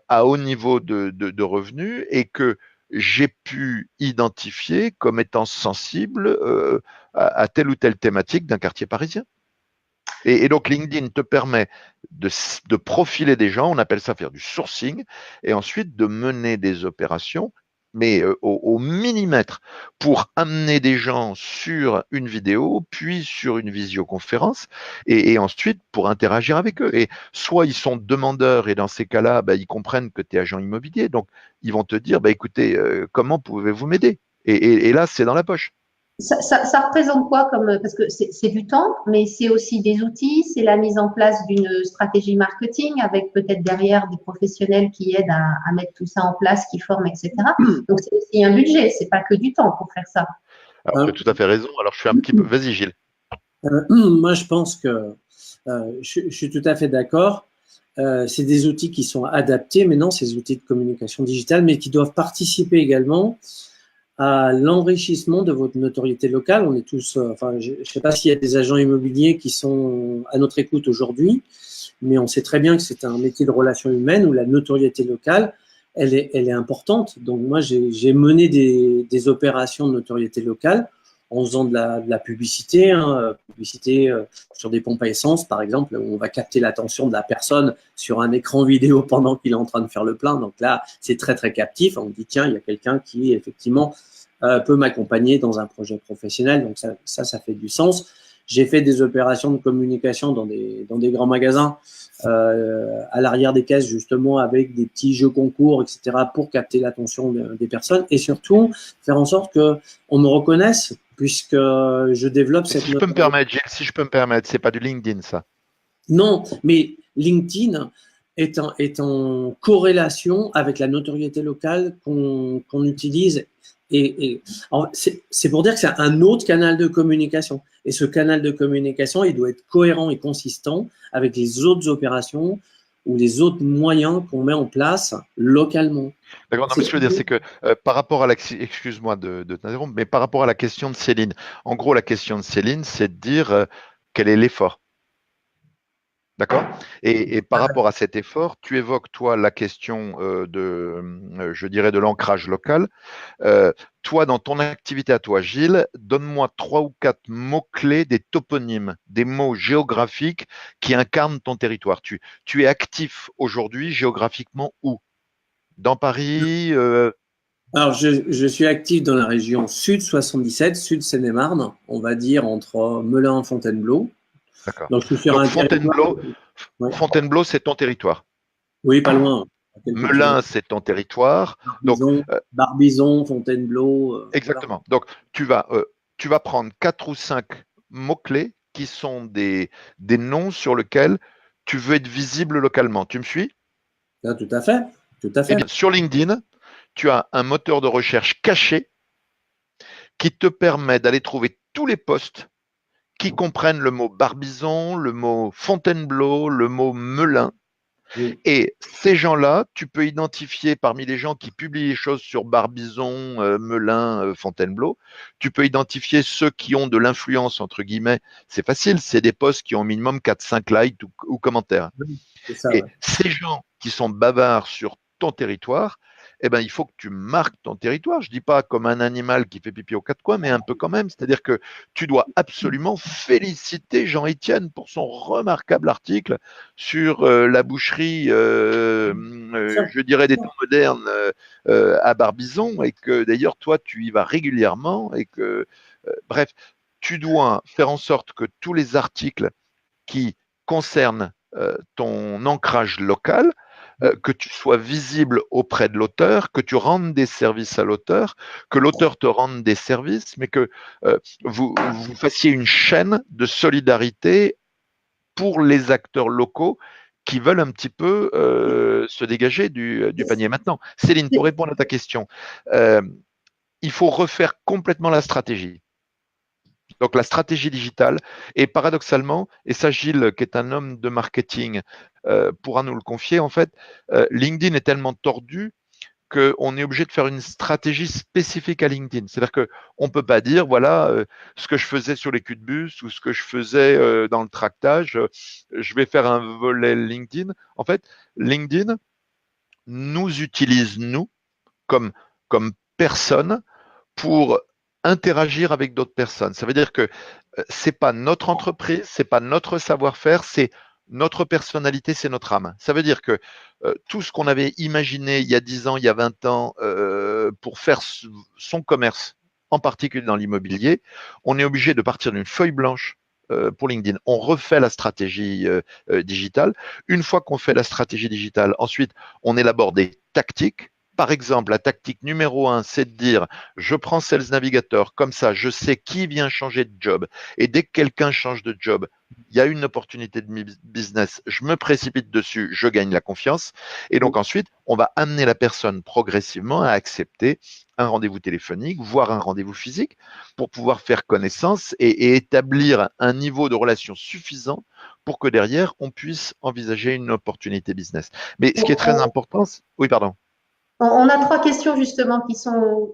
à haut niveau de revenus et que j'ai pu identifier comme étant sensible à telle ou telle thématique d'un quartier parisien. Et donc LinkedIn te permet de profiler des gens, on appelle ça faire du sourcing, et ensuite de mener des opérations, mais au millimètre, pour amener des gens sur une vidéo, puis sur une visioconférence, et ensuite pour interagir avec eux. Et soit ils sont demandeurs, et dans ces cas-là, bah, ils comprennent que tu es agent immobilier, donc ils vont te dire, bah, écoutez, comment pouvez-vous m'aider? Et là, c'est dans la poche. Ça représente quoi comme, parce que c'est du temps, mais c'est aussi des outils, c'est la mise en place d'une stratégie marketing avec peut-être derrière des professionnels qui aident à mettre tout ça en place, qui forment, etc. Donc c'est aussi un budget, c'est pas que du temps pour faire ça. Alors, tu as tout à fait raison. Alors, je suis un petit peu. Vas-y, Gilles. Moi, je pense que je suis tout à fait d'accord. C'est des outils qui sont adaptés, mais non, ces outils de communication digitale, mais qui doivent participer également à l'enrichissement de votre notoriété locale. On est tous, enfin, je ne sais pas s'il y a des agents immobiliers qui sont à notre écoute aujourd'hui, mais on sait très bien que c'est un métier de relations humaines où la notoriété locale, elle est importante. Donc moi, j'ai mené des opérations de notoriété locale en faisant de la publicité, publicité sur des pompes à essence, par exemple, où on va capter l'attention de la personne sur un écran vidéo pendant qu'il est en train de faire le plein. Donc là, c'est très, très captif. On dit, tiens, il y a quelqu'un qui, effectivement, peut m'accompagner dans un projet professionnel. Donc ça fait du sens. J'ai fait des opérations de communication dans des grands magasins, à l'arrière des caisses, justement, avec des petits jeux concours, etc., pour capter l'attention des personnes et surtout faire en sorte qu'on me reconnaisse, puisque je développe cette… Si je peux me permettre, Gilles, si je peux me permettre, c'est pas du LinkedIn, ça. Non, mais LinkedIn est en corrélation avec la notoriété locale qu'on utilise. Et c'est pour dire que c'est un autre canal de communication. Et ce canal de communication, il doit être cohérent et consistant avec les autres opérations ou les autres moyens qu'on met en place localement. D'accord, non, mais ce que je veux dire, c'est que par rapport à excuse-moi de t'interrompre, mais par rapport à la question de Céline, en gros, la question de Céline, c'est de dire quel est l'effort. D'accord? Et par rapport à cet effort, tu évoques, toi, la question je dirais, de l'ancrage local. Toi, dans ton activité à toi, Gilles, donne-moi 3 ou 4 mots-clés, des toponymes, des mots géographiques qui incarnent ton territoire. Tu es actif aujourd'hui géographiquement où? Dans Paris Alors, je suis actif dans la région Sud 77, Sud Seine-et-Marne, on va dire entre Melun et Fontainebleau. D'accord. Donc, je suis sur Donc, un territoire… Fontainebleau, c'est ton territoire. Oui, pas loin. Melun, c'est ton territoire. Barbizon, Fontainebleau. Exactement. Voilà. Donc, tu vas prendre 4 ou 5 mots-clés qui sont des noms sur lesquels tu veux être visible localement. Tu me suis? Ah, tout à fait. Tout à Eh fait. bien, sur LinkedIn, tu as un moteur de recherche caché qui te permet d'aller trouver tous les posts qui comprennent le mot Barbizon, le mot Fontainebleau, le mot Melun. Oui. Et ces gens-là, tu peux identifier parmi les gens qui publient les choses sur Barbizon, Melun, Fontainebleau, tu peux identifier ceux qui ont de l'influence, entre guillemets. C'est facile, c'est des posts qui ont au minimum 4-5 likes ou commentaires. Oui, c'est ça, Et ouais. ces gens qui sont bavards sur ton territoire, eh ben, il faut que tu marques ton territoire. Je ne dis pas comme un animal qui fait pipi aux quatre coins, mais un peu quand même. C'est-à-dire que tu dois absolument féliciter Jean-Étienne pour son remarquable article sur la boucherie, je dirais, des temps modernes à Barbizon, et que d'ailleurs, toi, tu y vas régulièrement, et que, bref, tu dois faire en sorte que tous les articles qui concernent ton ancrage local, que tu sois visible auprès de l'auteur, que tu rendes des services à l'auteur, que l'auteur te rende des services, mais que vous fassiez une chaîne de solidarité pour les acteurs locaux qui veulent un petit peu se dégager du panier. Maintenant, Céline, pour répondre à ta question, il faut refaire complètement la stratégie. Donc la stratégie digitale, et paradoxalement, et ça Gilles, qui est un homme de marketing, pourra nous le confier, en fait, LinkedIn est tellement tordu qu'on est obligé de faire une stratégie spécifique à LinkedIn. C'est-à-dire qu'on ne peut pas dire, voilà, ce que je faisais sur les culs de bus ou ce que je faisais dans le tractage, je vais faire un volet LinkedIn. En fait, LinkedIn nous utilise, nous, comme personne, pour interagir avec d'autres personnes. Ça veut dire que c'est pas notre entreprise, c'est pas notre savoir-faire, c'est notre personnalité, c'est notre âme. Ça veut dire que tout ce qu'on avait imaginé il y a 10 ans, il y a 20 ans, pour faire son commerce, en particulier dans l'immobilier, on est obligé de partir d'une feuille blanche pour LinkedIn. On refait la stratégie digitale. Une fois qu'on fait la stratégie digitale, ensuite, on élabore des tactiques. Par exemple, la tactique numéro 1, c'est de dire, je prends Sales Navigator, comme ça, je sais qui vient changer de job. Et dès que quelqu'un change de job, il y a une opportunité de business, je me précipite dessus, je gagne la confiance. Et donc ensuite, on va amener la personne progressivement à accepter un rendez-vous téléphonique, voire un rendez-vous physique, pour pouvoir faire connaissance et établir un niveau de relation suffisant pour que derrière, on puisse envisager une opportunité business. Mais ce qui est très important, oui, pardon. On a trois questions justement qui sont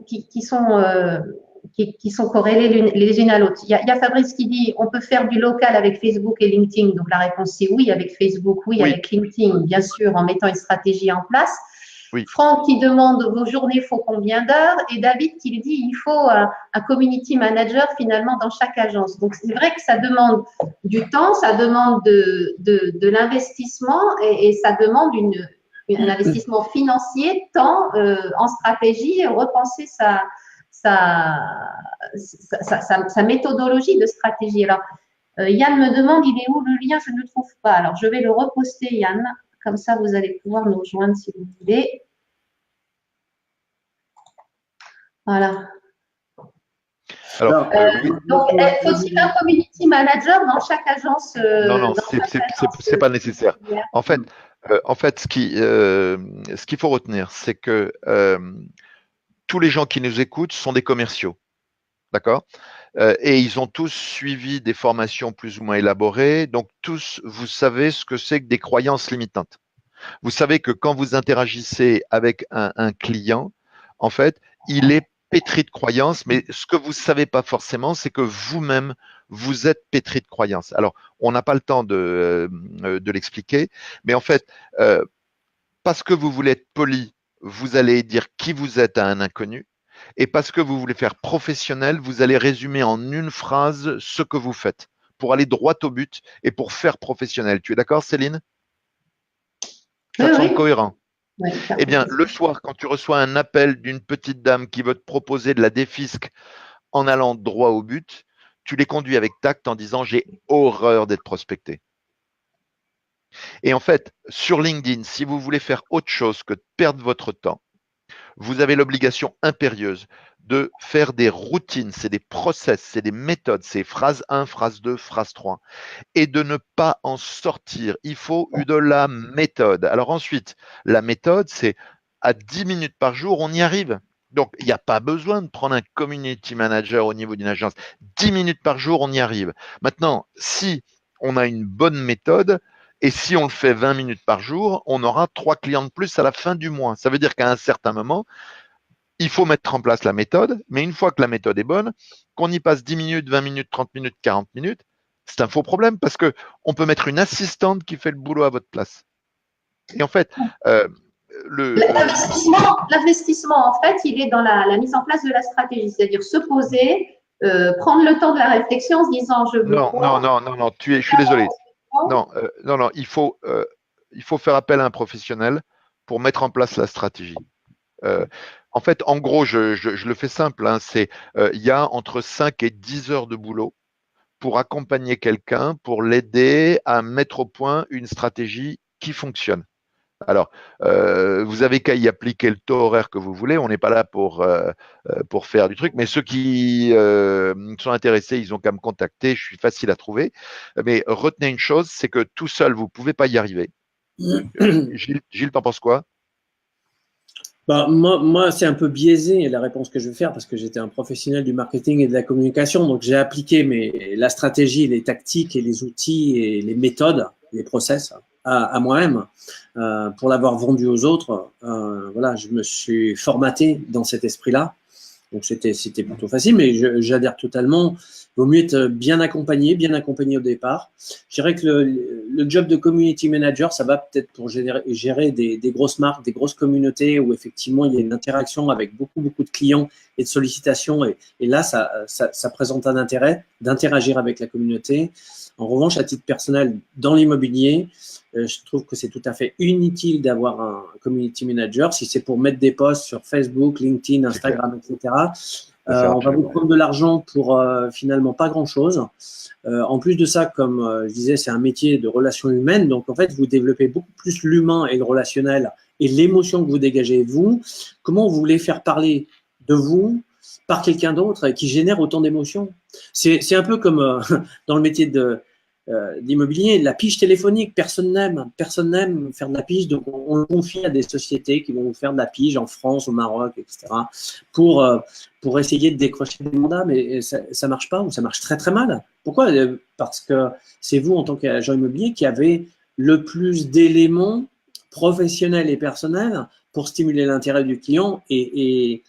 corrélées les unes à l'autre. Il y a Fabrice qui dit on peut faire du local avec Facebook et LinkedIn. Donc la réponse c'est oui avec Facebook, oui, Oui, avec LinkedIn, bien sûr, en mettant une stratégie en place. oui. Franck qui demande vos journées faut combien d'heures et David qui dit il faut un community manager finalement dans chaque agence. Donc c'est vrai que ça demande du temps, ça demande de l'investissement et ça demande un investissement financier, temps en stratégie, repenser sa méthodologie de stratégie. Alors, Yann me demande, il est où le lien? Je ne le trouve pas. Alors, je vais le reposter, Yann. Comme ça, vous allez pouvoir nous rejoindre si vous voulez. Voilà. Alors, oui. Donc, faut-il un community manager dans chaque agence Non, c'est pas nécessaire. En fait, ce qu'il faut retenir, c'est que tous les gens qui nous écoutent sont des commerciaux, d'accord? Et ils ont tous suivi des formations plus ou moins élaborées, donc tous, vous savez ce que c'est que des croyances limitantes. Vous savez que quand vous interagissez avec un client, en fait, il est pétri de croyances, mais ce que vous ne savez pas forcément, c'est que vous-même, vous êtes pétri de croyances. Alors, on n'a pas le temps de l'expliquer, mais en fait, parce que vous voulez être poli, vous allez dire qui vous êtes à un inconnu, et parce que vous voulez faire professionnel, vous allez résumer en une phrase ce que vous faites, pour aller droit au but et pour faire professionnel. Tu es d'accord, Céline? Ça te semble cohérent? Oui, Eh bien, le soir, quand tu reçois un appel d'une petite dame qui veut te proposer de la défisque en allant droit au but, tu les conduis avec tact en disant j'ai horreur d'être prospecté. Et en fait, sur LinkedIn, si vous voulez faire autre chose que de perdre votre temps, vous avez l'obligation impérieuse de faire des routines, c'est des process, c'est des méthodes, c'est phrase 1, phrase 2, phrase 3, et de ne pas en sortir. Il faut de la méthode. Alors ensuite, la méthode, c'est à 10 minutes par jour, on y arrive. Donc, il n'y a pas besoin de prendre un community manager au niveau d'une agence. 10 minutes par jour, on y arrive. Maintenant, si on a une bonne méthode, et si on le fait 20 minutes par jour, on aura 3 clients de plus à la fin du mois. Ça veut dire qu'à un certain moment, il faut mettre en place la méthode, mais une fois que la méthode est bonne, qu'on y passe 10 minutes, 20 minutes, 30 minutes, 40 minutes, c'est un faux problème parce que on peut mettre une assistante qui fait le boulot à votre place. Et en fait, l'investissement, en fait, il est dans la mise en place de la stratégie, c'est-à-dire se poser, prendre le temps de la réflexion en se disant je veux non, je suis désolé. Non, il faut faire appel à un professionnel pour mettre en place la stratégie. En fait, en gros, je le fais simple, hein, il y a entre 5 et 10 heures de boulot pour accompagner quelqu'un, pour l'aider à mettre au point une stratégie qui fonctionne. Alors, vous avez qu'à y appliquer le taux horaire que vous voulez. On n'est pas là pour faire du truc. Mais ceux qui sont intéressés, ils ont qu'à me contacter. Je suis facile à trouver. Mais retenez une chose, c'est que tout seul, vous ne pouvez pas y arriver. Gilles, t'en penses quoi? Bah, moi c'est un peu biaisé la réponse que je vais faire parce que j'étais un professionnel du marketing et de la communication. Donc, j'ai appliqué la stratégie, les tactiques et les outils et les méthodes, les process à moi-même pour l'avoir vendu aux autres. Voilà, je me suis formaté dans cet esprit-là. Donc, c'était plutôt facile, mais j'adhère totalement. Il vaut mieux être bien accompagné au départ. Je dirais que le job de community manager, ça va peut-être pour gérer des grosses marques, des grosses communautés où effectivement il y a une interaction avec beaucoup de clients et de sollicitations. Et là, ça présente un intérêt d'interagir avec la communauté. En revanche, à titre personnel, dans l'immobilier, je trouve que c'est tout à fait inutile d'avoir un community manager. Si c'est pour mettre des posts sur Facebook, LinkedIn, Instagram, etc., on va vous prendre de l'argent pour finalement pas grand-chose. En plus de ça, comme je disais, c'est un métier de relations humaines. Donc, en fait, vous développez beaucoup plus l'humain et le relationnel et l'émotion que vous dégagez vous. Comment vous voulez faire parler de vous par quelqu'un d'autre qui génère autant d'émotions? C'est un peu comme dans le métier d'immobilier, la pige téléphonique, personne n'aime faire de la pige, donc on le confie à des sociétés qui vont vous faire de la pige en France, au Maroc, etc. pour essayer de décrocher des mandats, mais ça marche pas ou ça marche très très mal. Pourquoi? Parce que c'est vous en tant qu'agent immobilier qui avez le plus d'éléments professionnels et personnels pour stimuler l'intérêt du client et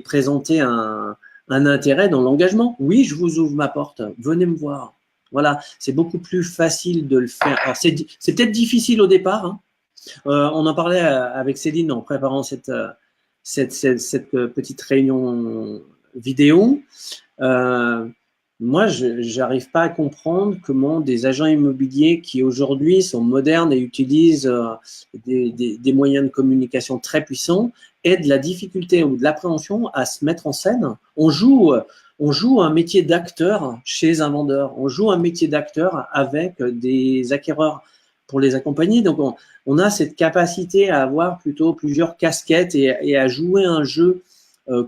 présenter un intérêt dans l'engagement. Oui, je vous ouvre ma porte, venez me voir. Voilà, c'est beaucoup plus facile de le faire. Alors, c'est peut-être difficile au départ. Hein. On en parlait avec Céline en préparant cette petite réunion vidéo. Moi, je n'arrive pas à comprendre comment des agents immobiliers qui aujourd'hui sont modernes et utilisent des moyens de communication très puissants aient de la difficulté ou de l'appréhension à se mettre en scène. On joue un métier d'acteur chez un vendeur. On joue un métier d'acteur avec des acquéreurs pour les accompagner. Donc, on a cette capacité à avoir plutôt plusieurs casquettes et à jouer un jeu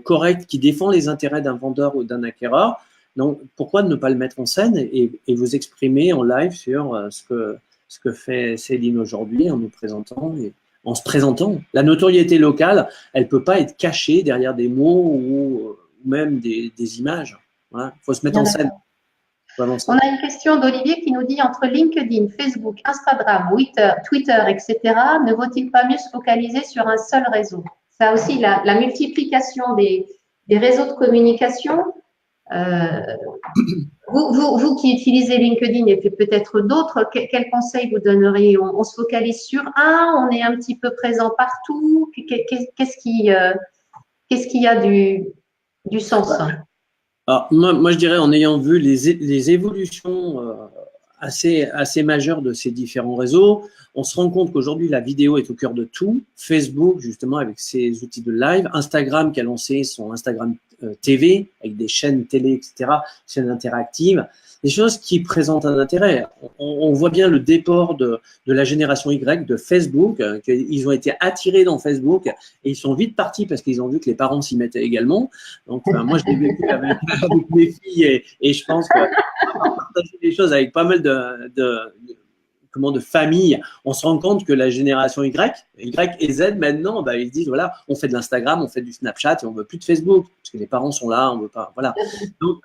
correct qui défend les intérêts d'un vendeur ou d'un acquéreur. Donc, pourquoi ne pas le mettre en scène et vous exprimer en live sur ce que fait Céline aujourd'hui en nous présentant et en se présentant. La notoriété locale, elle ne peut pas être cachée derrière des mots ou même des images. Voilà. Il faut se mettre en scène. On a une question d'Olivier qui nous dit entre LinkedIn, Facebook, Instagram, Twitter, etc., ne vaut-il pas mieux se focaliser sur un seul réseau? Ça aussi, la multiplication des réseaux de communication. Vous qui utilisez LinkedIn et puis peut-être d'autres, quels conseils vous donneriez? On se focalise sur on est un petit peu présent partout. Qu'est-ce qui a du sens? Alors, moi, je dirais, en ayant vu les évolutions assez majeures de ces différents réseaux, on se rend compte qu'aujourd'hui, la vidéo est au cœur de tout. Facebook, justement, avec ses outils de live. Instagram, qui a lancé son Instagram TV, avec des chaînes télé, etc., chaînes interactives. Des choses qui présentent un intérêt. On voit bien le déport de la génération Y de Facebook, qu'ils ont été attirés dans Facebook et ils sont vite partis parce qu'ils ont vu que les parents s'y mettaient également. Donc, moi, je l'ai vécu avec mes filles et je pense que partager des choses avec pas mal de familles, on se rend compte que la génération Y et Z, maintenant, bah, ils disent, voilà, on fait de l'Instagram, on fait du Snapchat et on veut plus de Facebook parce que les parents sont là, on veut pas, voilà. Donc,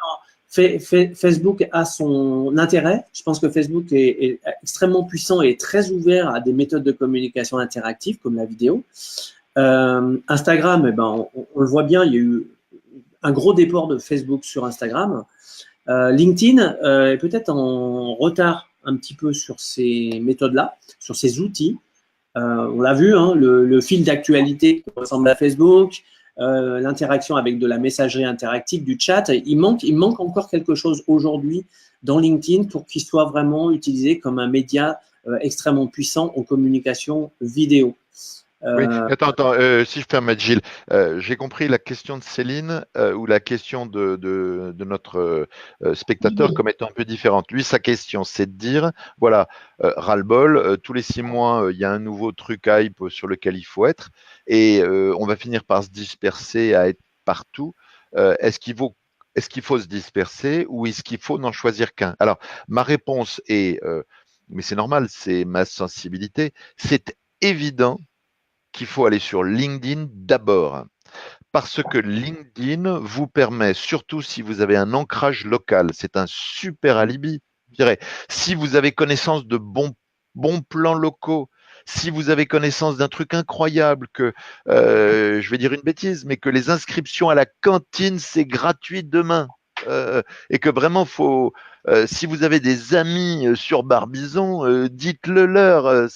Facebook a son intérêt. Je pense que Facebook est extrêmement puissant et très ouvert à des méthodes de communication interactives comme la vidéo. Instagram, eh ben, on le voit bien, il y a eu un gros déport de Facebook sur Instagram. LinkedIn est peut-être en retard un petit peu sur ces méthodes-là, sur ces outils. On l'a vu, hein, le fil d'actualité qui ressemble à Facebook, l'interaction avec de la messagerie interactive, du chat. Il manque encore quelque chose aujourd'hui dans LinkedIn pour qu'il soit vraiment utilisé comme un média extrêmement puissant en communication vidéo. Oui, attends, si je permets, Gilles, j'ai compris la question de Céline ou la question de notre spectateur comme étant un peu différente. Lui, sa question, c'est de dire, voilà, ras-le-bol, tous les 6 mois, il y a un nouveau truc hype sur lequel il faut être et on va finir par se disperser à être partout. Est-ce qu'il faut se disperser ou est-ce qu'il faut n'en choisir qu'un? Alors, ma réponse est, mais c'est normal, c'est ma sensibilité, c'est évident qu'il faut aller sur LinkedIn d'abord. Parce que LinkedIn vous permet, surtout si vous avez un ancrage local, c'est un super alibi, je dirais. Si vous avez connaissance de bons plans locaux, si vous avez connaissance d'un truc incroyable que, je vais dire une bêtise, mais que les inscriptions à la cantine, c'est gratuit demain. Et que vraiment, si vous avez des amis sur Barbizon, dites-le leur.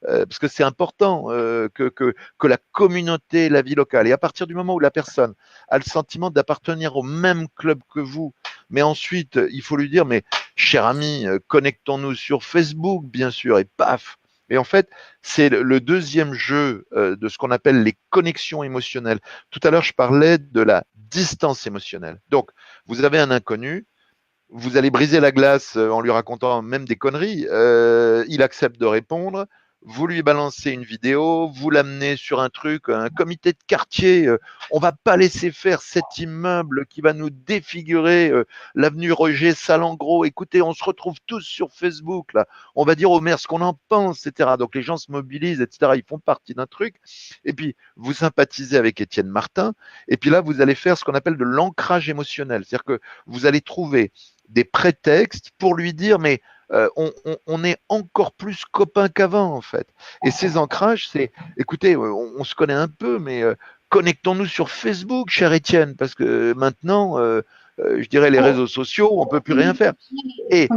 Parce que c'est important que la communauté, la vie locale. Et à partir du moment où la personne a le sentiment d'appartenir au même club que vous, mais ensuite, il faut lui dire, mais cher ami, connectons-nous sur Facebook, bien sûr, et paf. Et en fait, c'est le deuxième jeu de ce qu'on appelle les connexions émotionnelles. Tout à l'heure, je parlais de la distance émotionnelle. Donc, vous avez un inconnu, vous allez briser la glace en lui racontant même des conneries, il accepte de répondre, vous lui balancez une vidéo, vous l'amenez sur un truc, un comité de quartier, on va pas laisser faire cet immeuble qui va nous défigurer l'avenue Roger Salengro. Écoutez, on se retrouve tous sur Facebook, là, on va dire au maire ce qu'on en pense, etc. Donc les gens se mobilisent, etc. Ils font partie d'un truc. Et puis, vous sympathisez avec Étienne Martin, et puis là, vous allez faire ce qu'on appelle de l'ancrage émotionnel. C'est-à-dire que vous allez trouver des prétextes pour lui dire, mais on est encore plus copains qu'avant, en fait. Et ces ancrages, c'est, écoutez, on se connaît un peu, mais connectons-nous sur Facebook, cher Étienne, parce que maintenant, je dirais les réseaux sociaux, on peut plus rien faire. Et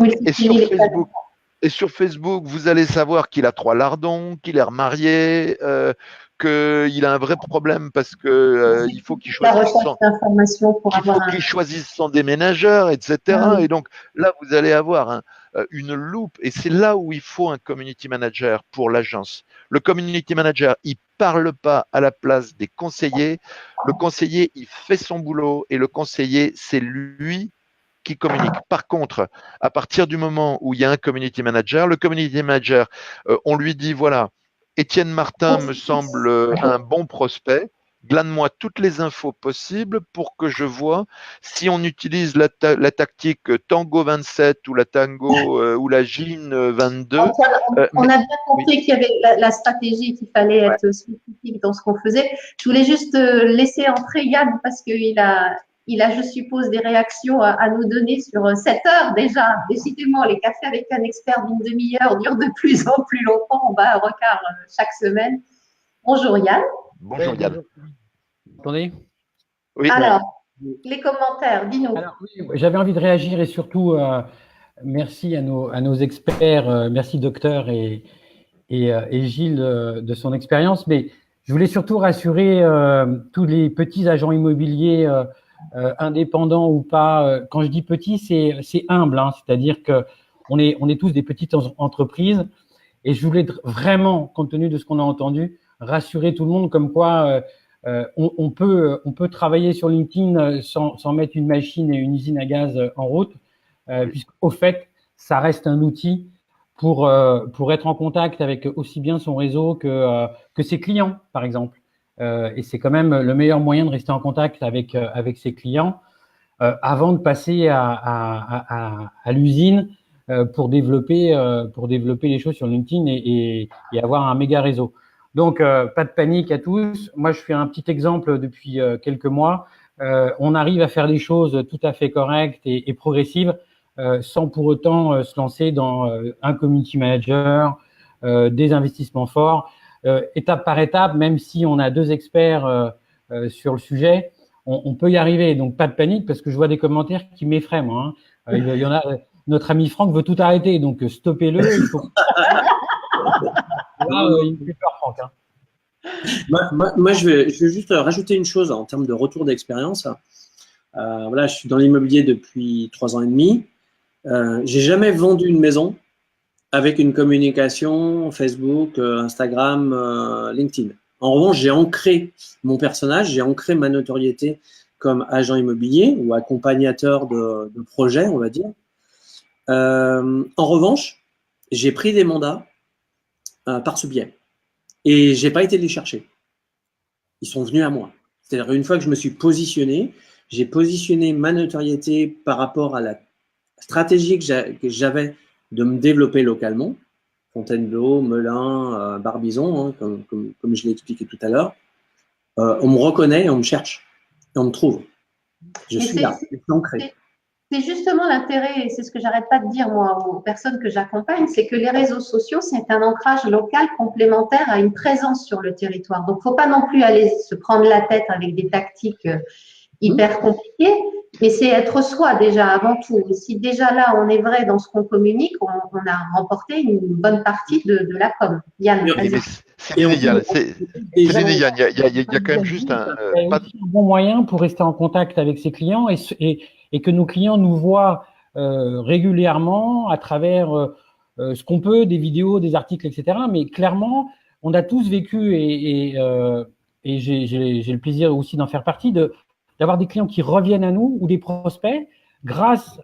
sur Facebook, vous allez savoir qu'il a 3 lardons, qu'il est remarié, qu'il a un vrai problème parce que il faut qu'il choisisse son déménageur, etc. Et donc là, vous allez avoir une loupe. Et c'est là où il faut un community manager pour l'agence. Le community manager, il parle pas à la place des conseillers. Le conseiller, il fait son boulot et le conseiller, c'est lui qui communique. Par contre, à partir du moment où il y a un community manager, le community manager, on lui dit, voilà, Étienne Martin me semble un bon prospect, glane-moi toutes les infos possibles pour que je vois si on utilise la tactique Tango 27 ou la Tango ou la Gine 22. On a bien compris qu'il y avait la stratégie, qu'il fallait être spécifique dans ce qu'on faisait. Je voulais juste laisser entrer Yann parce qu'il a, je suppose, des réactions à nous donner sur 7 heures déjà. Décidément, les cafés avec un expert d'une demi-heure durent de plus en plus longtemps. On bat un record chaque semaine. Bonjour Yann. Bonjour Yann. Vous entendez? Oui. Alors, les commentaires, dis-nous. Oui, j'avais envie de réagir et surtout, merci à nos experts, merci docteur et Gilles de son expérience. Mais je voulais surtout rassurer tous les petits agents immobiliers indépendants ou pas. Quand je dis petit, c'est humble, hein, c'est-à-dire que on est tous des petites entreprises Et je voulais vraiment, compte tenu de ce qu'on a entendu, rassurer tout le monde comme quoi on peut travailler sur LinkedIn sans mettre une machine et une usine à gaz en route, puisqu'au fait, ça reste un outil pour être en contact avec aussi bien son réseau que ses clients, par exemple. Et c'est quand même le meilleur moyen de rester en contact avec ses clients avant de passer à l'usine pour développer les choses sur LinkedIn et avoir un méga réseau. Donc, pas de panique à tous. Moi, je fais un petit exemple depuis quelques mois. On arrive à faire des choses tout à fait correctes et progressives sans pour autant se lancer dans un community manager, des investissements forts. Étape par étape, même si on a 2 experts sur le sujet, on peut y arriver. Donc, pas de panique parce que je vois des commentaires qui m'effraient, moi. Hein. Il y en a. Notre ami Franck veut tout arrêter, donc stoppez-le. Il faut. Là, il me fait peur, Franck. Hein. Moi, je vais juste rajouter une chose en termes de retour d'expérience. Voilà, je suis dans l'immobilier depuis 3 ans et demi. J'ai jamais vendu une maison avec une communication Facebook, Instagram, LinkedIn. En revanche, j'ai ancré mon personnage, j'ai ancré ma notoriété comme agent immobilier ou accompagnateur de projet, on va dire. En revanche, j'ai pris des mandats par ce biais et j'ai pas été les chercher. Ils sont venus à moi. C'est-à-dire une fois que je me suis positionné, j'ai positionné ma notoriété par rapport à la stratégie que j'avais de me développer localement. Fontainebleau, Melun, Barbizon, hein, comme je l'ai expliqué tout à l'heure. On me reconnaît, on me cherche, et on me trouve. Je suis là, je suis ancré. C'est justement l'intérêt, et c'est ce que j'arrête pas de dire moi aux personnes que j'accompagne, c'est que les réseaux sociaux, c'est un ancrage local complémentaire à une présence sur le territoire. Donc, faut pas non plus aller se prendre la tête avec des tactiques hyper compliquées, mais c'est être soi déjà avant tout. Et si déjà là, on est vrai dans ce qu'on communique, on a remporté une bonne partie de la com. Yann, c'est Yann, il y a quand même juste un bon moyen pour rester en contact avec ses clients et que nos clients nous voient régulièrement à travers ce qu'on peut, des vidéos, des articles, etc. Mais clairement, on a tous vécu et j'ai le plaisir aussi d'en faire partie, d'avoir des clients qui reviennent à nous ou des prospects grâce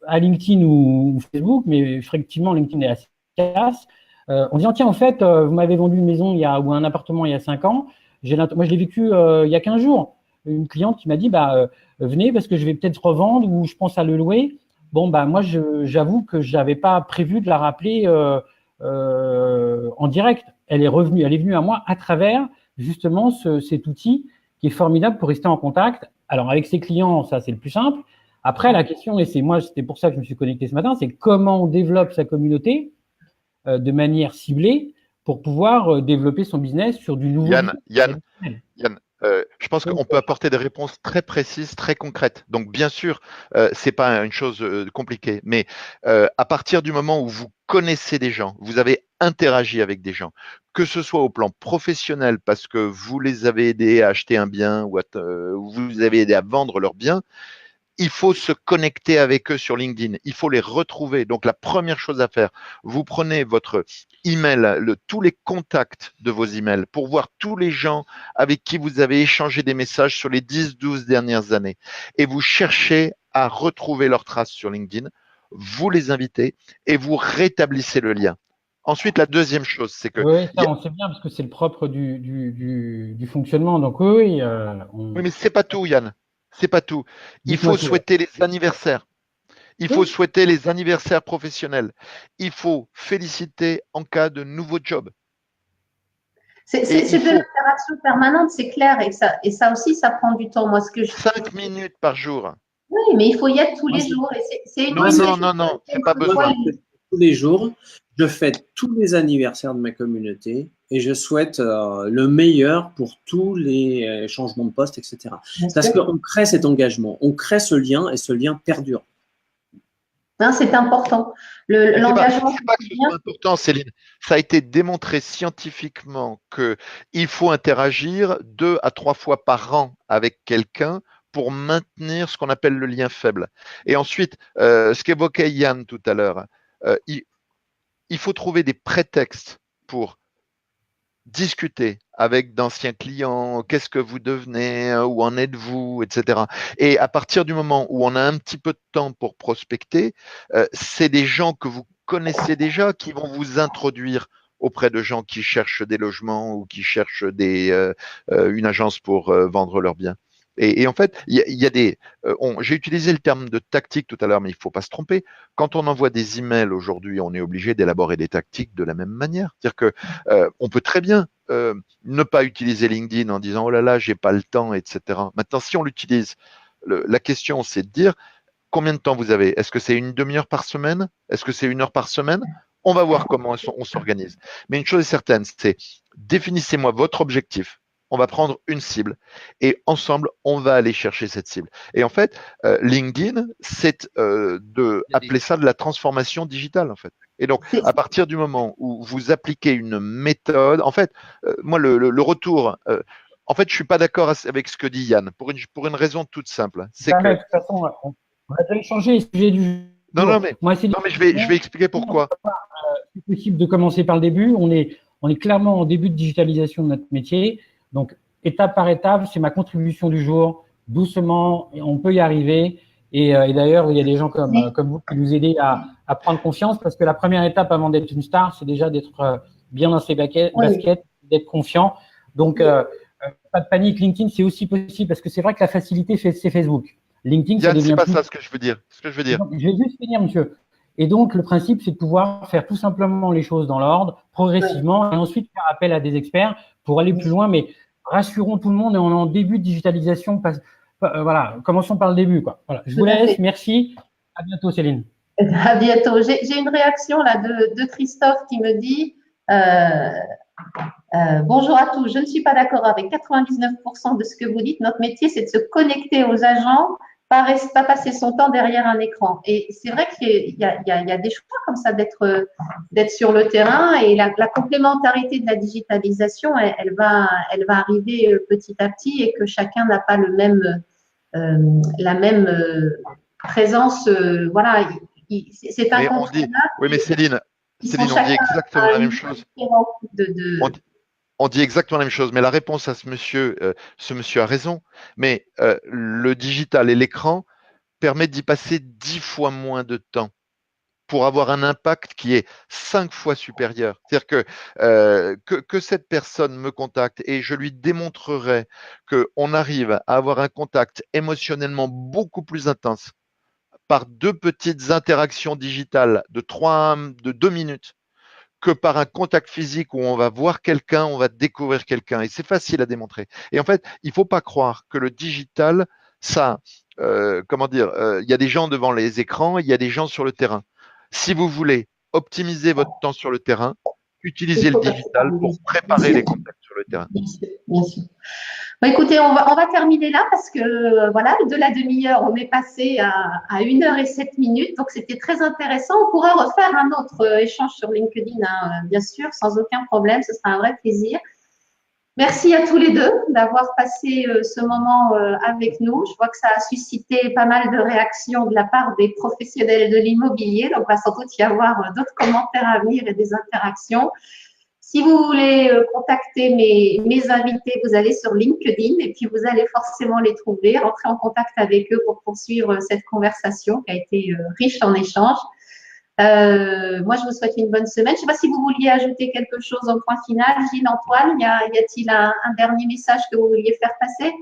à LinkedIn ou Facebook, mais effectivement, LinkedIn est assez efficace. On dit, tiens, en fait, vous m'avez vendu une maison ou un appartement il y a 5 ans. Moi, je l'ai vécu il y a 15 jours. Une cliente qui m'a dit, venez parce que je vais peut-être revendre ou je pense à le louer. Bon, moi, j'avoue que je n'avais pas prévu de la rappeler en direct. Elle est venue à moi à travers justement cet outil qui est formidable pour rester en contact. Alors, avec ses clients, ça, c'est le plus simple. Après, la question, et c'était pour ça que je me suis connecté ce matin, c'est comment on développe sa communauté de manière ciblée pour pouvoir développer son business sur du nouveau. Yann, je pense qu'on peut apporter des réponses très précises, très concrètes. Donc, bien sûr, c'est pas une chose compliquée, mais à partir du moment où vous connaissez des gens, vous avez interagi avec des gens, que ce soit au plan professionnel parce que vous les avez aidés à acheter un bien ou vous les avez aidés à vendre leur bien, il faut se connecter avec eux sur LinkedIn. Il faut les retrouver. Donc, la première chose à faire, vous prenez votre email, tous les contacts de vos emails pour voir tous les gens avec qui vous avez échangé des messages sur les 10-12 dernières années et vous cherchez à retrouver leurs traces sur LinkedIn. Vous les invitez et vous rétablissez le lien. Ensuite, la deuxième chose, c'est que… Oui, ça, on sait bien parce que c'est le propre du fonctionnement. Donc, oui. Oui, mais c'est pas tout, Yann. C'est pas tout. Il faut souhaiter les anniversaires. Il faut souhaiter les anniversaires professionnels. Il faut féliciter en cas de nouveau job. C'est de l'interaction permanente, c'est clair. Et ça aussi, ça prend du temps. Moi, 5 minutes par jour. Oui, mais il faut y être tous les jours. Non, c'est pas besoin. Tous les jours, je fête tous les anniversaires de ma communauté et je souhaite le meilleur pour tous les changements de poste, etc. Parce qu'on crée cet engagement, on crée ce lien et ce lien perdure. C'est important. L'engagement. C'est pas que ce soit important, Céline. Ça a été démontré scientifiquement qu'il faut interagir 2 à 3 fois par an avec quelqu'un pour maintenir ce qu'on appelle le lien faible. Et ensuite, ce qu'évoquait Yann tout à l'heure, il faut trouver des prétextes pour discuter avec d'anciens clients, qu'est-ce que vous devenez, où en êtes-vous, etc. Et à partir du moment où on a un petit peu de temps pour prospecter, c'est des gens que vous connaissez déjà qui vont vous introduire auprès de gens qui cherchent des logements ou qui cherchent une agence pour vendre leurs biens. Et en fait, il y a des. J'ai utilisé le terme de tactique tout à l'heure, mais il ne faut pas se tromper. Quand on envoie des emails aujourd'hui, on est obligé d'élaborer des tactiques de la même manière. C'est-à-dire que on peut très bien ne pas utiliser LinkedIn en disant oh là là, j'ai pas le temps, etc. Maintenant, si on l'utilise, la question c'est de dire combien de temps vous avez. Est-ce que c'est une demi-heure par semaine? Est-ce que c'est 1 heure par semaine? On va voir comment on s'organise. Mais une chose est certaine, c'est définissez-moi votre objectif. On va prendre une cible et ensemble, on va aller chercher cette cible. Et en fait, LinkedIn, c'est appeler ça de la transformation digitale, en fait. Et donc, à partir du moment où vous appliquez une méthode, en fait, moi, le retour, en fait, je suis pas d'accord avec ce que dit Yann pour une raison toute simple. C'est que. De toute façon, on va déjà échanger le sujet du jour. Non, mais je vais expliquer pourquoi. C'est possible de commencer par le début. On est clairement en début de digitalisation de notre métier. Donc, étape par étape, c'est ma contribution du jour. Doucement, on peut y arriver. Et d'ailleurs, il y a des gens comme vous qui nous aident à prendre confiance parce que la première étape avant d'être une star, c'est déjà d'être bien dans ses baskets, d'être confiant. Donc, pas de panique. LinkedIn, c'est aussi possible parce que c'est vrai que la facilité, c'est Facebook. LinkedIn, Yann, c'est pas ça ce que je veux dire. Donc, je vais juste finir, monsieur. Et donc, le principe, c'est de pouvoir faire tout simplement les choses dans l'ordre, progressivement, et ensuite faire appel à des experts pour aller plus loin. Mais rassurons tout le monde, et on est en début de digitalisation. Voilà, commençons par le début, quoi. Voilà, je vous laisse. Merci. À bientôt, Céline. À bientôt. J'ai une réaction là de Christophe qui me dit bonjour à tous. Je ne suis pas d'accord avec 99% de ce que vous dites. Notre métier, c'est de se connecter aux agents, pas passer son temps derrière un écran. Et c'est vrai qu'il y a des choix comme ça d'être sur le terrain et la complémentarité de la digitalisation, elle va arriver petit à petit et que chacun n'a pas la même présence. Voilà, c'est incontournable. Oui, mais Céline, on dit exactement la même chose. On dit exactement la même chose, mais la réponse à ce monsieur a raison. Mais le digital et l'écran permettent d'y passer 10 fois moins de temps pour avoir un impact qui est 5 fois supérieur. C'est-à-dire que cette personne me contacte et je lui démontrerai qu'on arrive à avoir un contact émotionnellement beaucoup plus intense par 2 petites interactions digitales de 2 minutes que par un contact physique où on va voir quelqu'un, on va découvrir quelqu'un. Et c'est facile à démontrer. Et en fait, il ne faut pas croire que le digital, ça, il y a des gens devant les écrans, il y a des gens sur le terrain. Si vous voulez optimiser votre temps sur le terrain, utilisez le digital pour préparer les contacts sur le terrain. Bien sûr. Bon, écoutez, on va terminer là parce que voilà, de la demi-heure, on est passé à 1 heure et 7 minutes. Donc, c'était très intéressant. On pourra refaire un autre échange sur LinkedIn, hein, bien sûr, sans aucun problème. Ce sera un vrai plaisir. Merci à tous les deux d'avoir passé ce moment avec nous. Je vois que ça a suscité pas mal de réactions de la part des professionnels de l'immobilier. Donc, il va sans doute y avoir d'autres commentaires à venir et des interactions. Si vous voulez contacter mes invités, vous allez sur LinkedIn et puis vous allez forcément les trouver, rentrer en contact avec eux pour poursuivre cette conversation qui a été riche en échanges. Moi, je vous souhaite une bonne semaine. Je ne sais pas si vous vouliez ajouter quelque chose au point final. Gilles, Antoine, y a-t-il un dernier message que vous vouliez faire passer?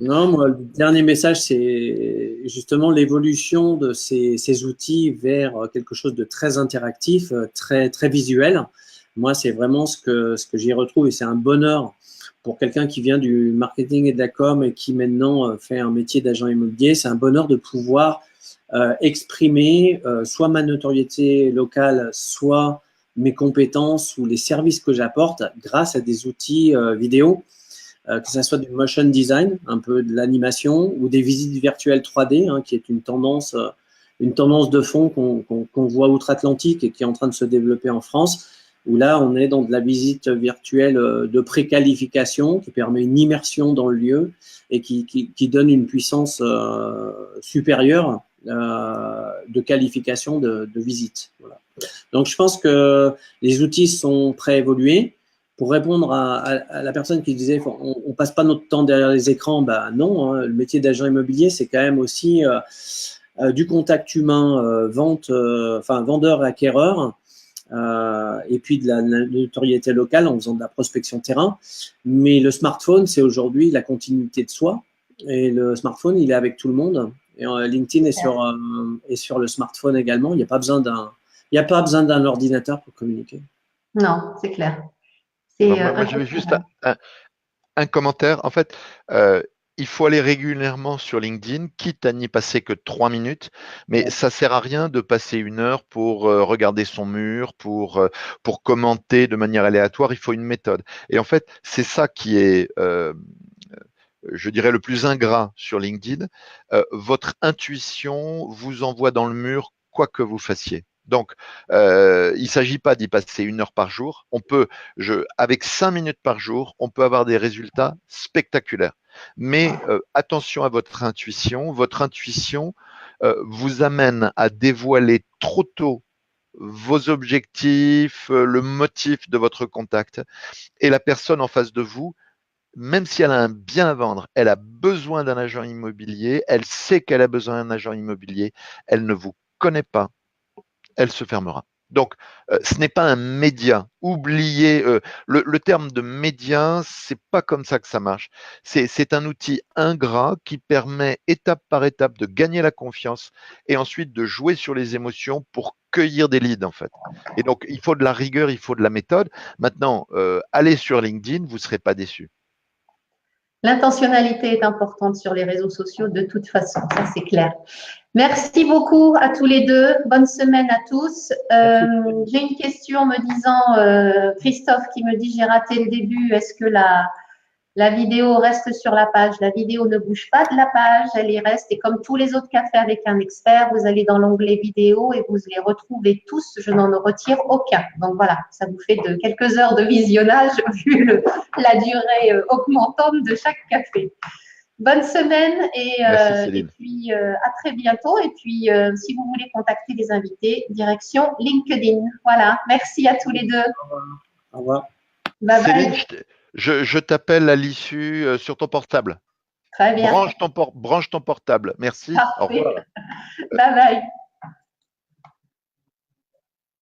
Non, moi, le dernier message, c'est justement l'évolution de ces outils vers quelque chose de très interactif, très, très visuel. Moi, c'est vraiment ce que j'y retrouve et c'est un bonheur pour quelqu'un qui vient du marketing et de la com et qui maintenant fait un métier d'agent immobilier. C'est un bonheur de pouvoir exprimer soit ma notoriété locale, soit mes compétences ou les services que j'apporte grâce à des outils vidéo, que ce soit du motion design, un peu de l'animation ou des visites virtuelles 3D, hein, qui est une tendance de fond qu'on voit outre-Atlantique et qui est en train de se développer en France. Où là, on est dans de la visite virtuelle de préqualification qui permet une immersion dans le lieu et qui donne une puissance supérieure de qualification de visite. Voilà. Donc, je pense que les outils sont très évolués. Pour répondre à la personne qui disait on passe pas notre temps derrière les écrans, ben non, hein, le métier d'agent immobilier, c'est quand même aussi du contact humain, vendeur et acquéreur, et puis de la notoriété locale en faisant de la prospection terrain. Mais le smartphone, c'est aujourd'hui la continuité de soi. Et le smartphone, il est avec tout le monde. Et LinkedIn est sur le smartphone également. Il n'y a pas besoin d'un ordinateur pour communiquer. Non, c'est clair. Moi, j'avais juste un commentaire. En fait, il faut aller régulièrement sur LinkedIn, quitte à n'y passer que 3 minutes, mais ça sert à rien de passer 1 heure pour regarder son mur, pour commenter de manière aléatoire. Il faut une méthode. Et en fait, c'est ça qui est, je dirais, le plus ingrat sur LinkedIn. Votre intuition vous envoie dans le mur quoi que vous fassiez. Donc, il ne s'agit pas d'y passer 1 heure par jour. Avec 5 minutes par jour, on peut avoir des résultats spectaculaires. Mais attention à votre intuition. Votre intuition vous amène à dévoiler trop tôt vos objectifs, le motif de votre contact. Et la personne en face de vous, même si elle a un bien à vendre, elle a besoin d'un agent immobilier, elle sait qu'elle a besoin d'un agent immobilier, elle ne vous connaît pas, elle se fermera. Donc, ce n'est pas un média. Oubliez le terme de média, c'est pas comme ça que ça marche. C'est un outil ingrat qui permet étape par étape de gagner la confiance et ensuite de jouer sur les émotions pour cueillir des leads en fait. Et donc, il faut de la rigueur, il faut de la méthode. Maintenant, allez sur LinkedIn, vous ne serez pas déçus. L'intentionnalité est importante sur les réseaux sociaux de toute façon, ça c'est clair. Merci beaucoup à tous les deux. Bonne semaine à tous. J'ai une question me disant, Christophe qui me dit j'ai raté le début, est-ce que la vidéo reste sur la page? La vidéo ne bouge pas de la page, elle y reste. Et comme tous les autres cafés avec un expert, vous allez dans l'onglet vidéo et vous les retrouvez tous. Je n'en retire aucun. Donc voilà, ça vous fait de quelques heures de visionnage vu la durée augmentante de chaque café. Bonne semaine et puis à très bientôt. Et puis, si vous voulez contacter les invités, direction LinkedIn. Voilà, merci à tous les deux. Au revoir. Bye bye. Céline, je t'appelle à l'issue sur ton portable. Très bien. Branche ton portable. Merci. Parfait. Au revoir. Bye bye.